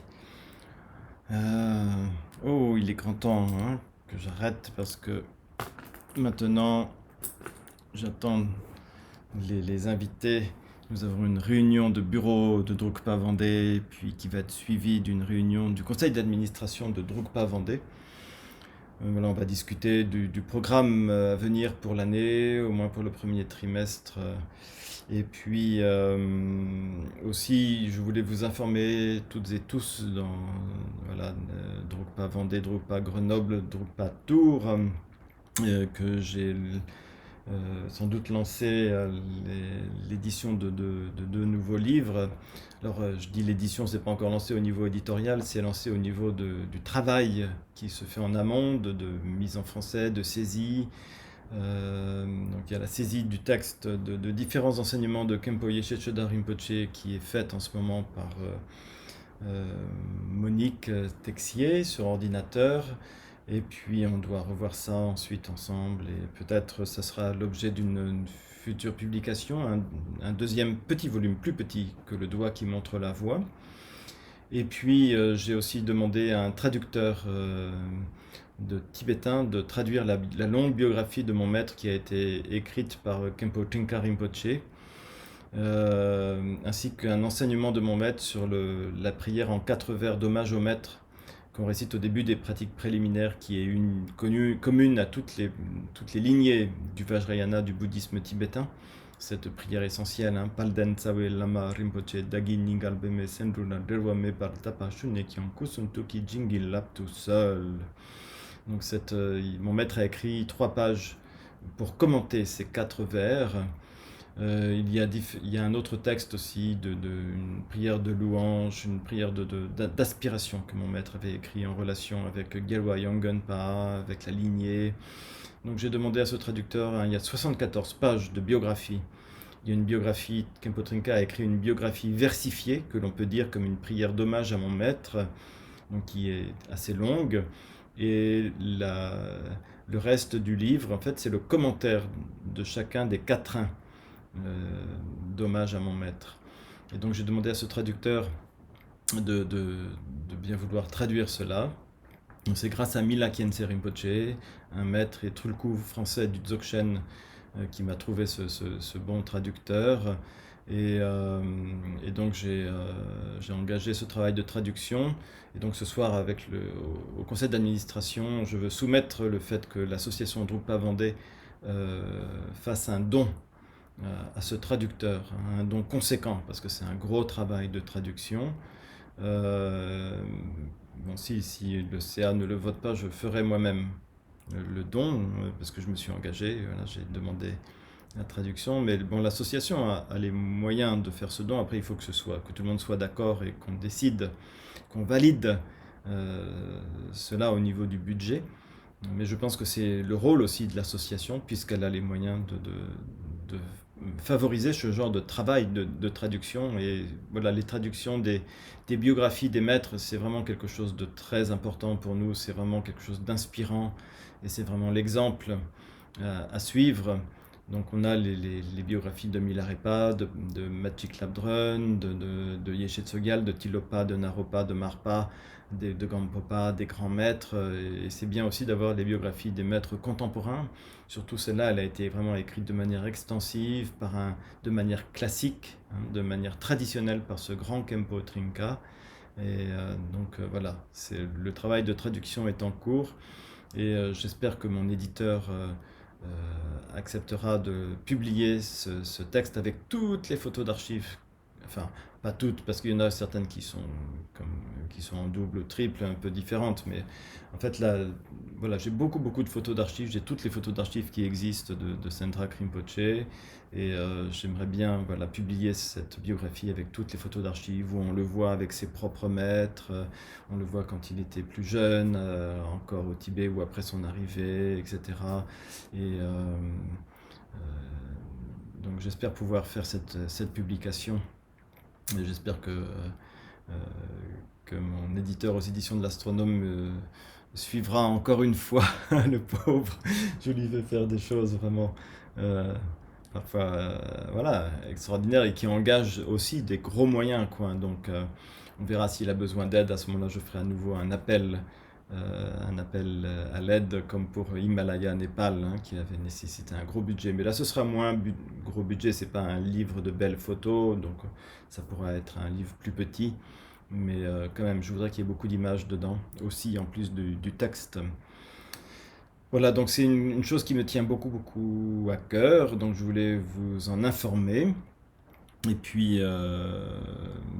Oh, il est grand temps hein, que j'arrête parce que maintenant j'attends les invités. Nous avons une réunion de bureau de Drukpa Vendée, puis qui va être suivie d'une réunion du conseil d'administration de Drukpa Vendée. Voilà, on va discuter du programme à venir pour l'année, au moins pour le premier trimestre. Et puis aussi, je voulais vous informer toutes et tous dans voilà, Drukpa Vendée, Drukpa Grenoble, Drukpa Tours, que j'ai sans doute lancé l'édition de deux nouveaux livres. Alors je dis l'édition, c'est pas encore lancé au niveau éditorial, c'est lancé au niveau du travail qui se fait en amont, de mise en français, de saisie. Donc il y a la saisie du texte de différents enseignements de Khenpo Yeshe Choda Rinpoche qui est faite en ce moment par Monique Texier sur ordinateur. Et puis on doit revoir ça ensuite ensemble et peut-être ça sera l'objet d'une future publication, un deuxième petit volume, plus petit que Le doigt qui montre la voie. Et puis j'ai aussi demandé à un traducteur de tibétain de traduire la longue biographie de mon maître qui a été écrite par Khenpo Trungpa Rinpoche, ainsi qu'un enseignement de mon maître sur la prière en 4 vers d'hommage au maître qu'on récite au début des pratiques préliminaires, qui est commune à toutes les lignées du Vajrayana du bouddhisme tibétain. Cette prière essentielle, hein, Palden Tsawe Lama Rinpoche Dagi Ningal Beme Sendruna Derwame Par Tapashune Kion Kusuntuki Jingil Lap tout seul. Donc mon maître a écrit 3 pages pour commenter ces 4 vers. Il y a un autre texte aussi, une prière de louange, une prière d'aspiration que mon maître avait écrit en relation avec Gelwa Yongenpa, avec la lignée. Donc j'ai demandé à ce traducteur, hein, il y a 74 pages de biographie. Il y a une biographie, Khenpo Trungpa a écrit une biographie versifiée, que l'on peut dire comme une prière d'hommage à mon maître, donc qui est assez longue. Et le reste du livre, en fait, c'est le commentaire de chacun des quatrains d'hommage à mon maître. Et donc j'ai demandé à ce traducteur de bien vouloir traduire cela. C'est grâce à Mila Khyentse Rinpoche, un maître et trulku français du Dzogchen, qui m'a trouvé ce bon traducteur. Et donc j'ai engagé ce travail de traduction. Et donc ce soir, au conseil d'administration, je veux soumettre le fait que l'association Drukpa Vendée fasse un don à ce traducteur, un don conséquent, parce que c'est un gros travail de traduction. Bon, si le CA ne le vote pas, je ferai moi-même le don, parce que je me suis engagé, voilà, j'ai demandé la traduction, mais bon, l'association a les moyens de faire ce don. Après, il faut que tout le monde soit d'accord et qu'on décide, qu'on valide cela au niveau du budget. Mais je pense que c'est le rôle aussi de l'association, puisqu'elle a les moyens de favoriser ce genre de travail de traduction. Et voilà, les traductions des biographies des maîtres, c'est vraiment quelque chose de très important pour nous, c'est vraiment quelque chose d'inspirant, et c'est vraiment l'exemple à suivre. Donc on a les biographies de Milarepa, de Maciej Labdrön, de Yeshe Tsogyal, de Tilopa, de Naropa, de Marpa, de Gampopa, des grands maîtres. Et c'est bien aussi d'avoir les biographies des maîtres contemporains. Surtout celle-là, elle a été vraiment écrite de manière extensive, de manière classique, hein, de manière traditionnelle par ce grand Khenpo Trungpa. Et donc voilà, le travail de traduction est en cours. Et j'espère que mon éditeur acceptera de publier ce texte avec toutes les photos d'archives. Enfin, pas toutes, parce qu'il y en a certaines qui sont en double, triple, un peu différentes. Mais en fait, là, voilà, j'ai beaucoup de photos d'archives. J'ai toutes les photos d'archives qui existent de Sendrag Rinpoche. Et j'aimerais bien, voilà, publier cette biographie avec toutes les photos d'archives où on le voit avec ses propres maîtres, on le voit quand il était plus jeune, encore au Tibet ou après son arrivée, etc. Et donc j'espère pouvoir faire cette publication. Et j'espère que mon éditeur aux éditions de l'Astronome suivra encore une fois le pauvre. Je lui fais faire des choses vraiment euh, parfois voilà, extraordinaires et qui engagent aussi des gros moyens, quoi. Donc on verra s'il a besoin d'aide. À ce moment-là, je ferai à nouveau un appel à l'aide comme pour Himalaya Népal, hein, qui avait nécessité un gros budget. Mais là, ce sera moins gros budget, c'est pas un livre de belles photos, donc ça pourra être un livre plus petit. Mais quand même, je voudrais qu'il y ait beaucoup d'images dedans, aussi en plus du texte. Voilà, donc c'est une chose qui me tient beaucoup à cœur, donc je voulais vous en informer. Et puis,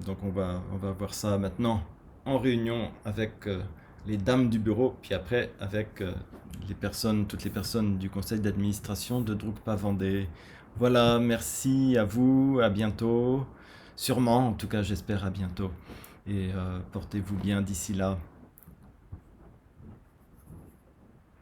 donc on va voir ça maintenant en réunion avec les dames du bureau, puis après avec toutes les personnes du conseil d'administration de Drukpa Vendée. Voilà, merci à vous, à bientôt. Sûrement, en tout cas j'espère à bientôt. Et portez-vous bien d'ici là.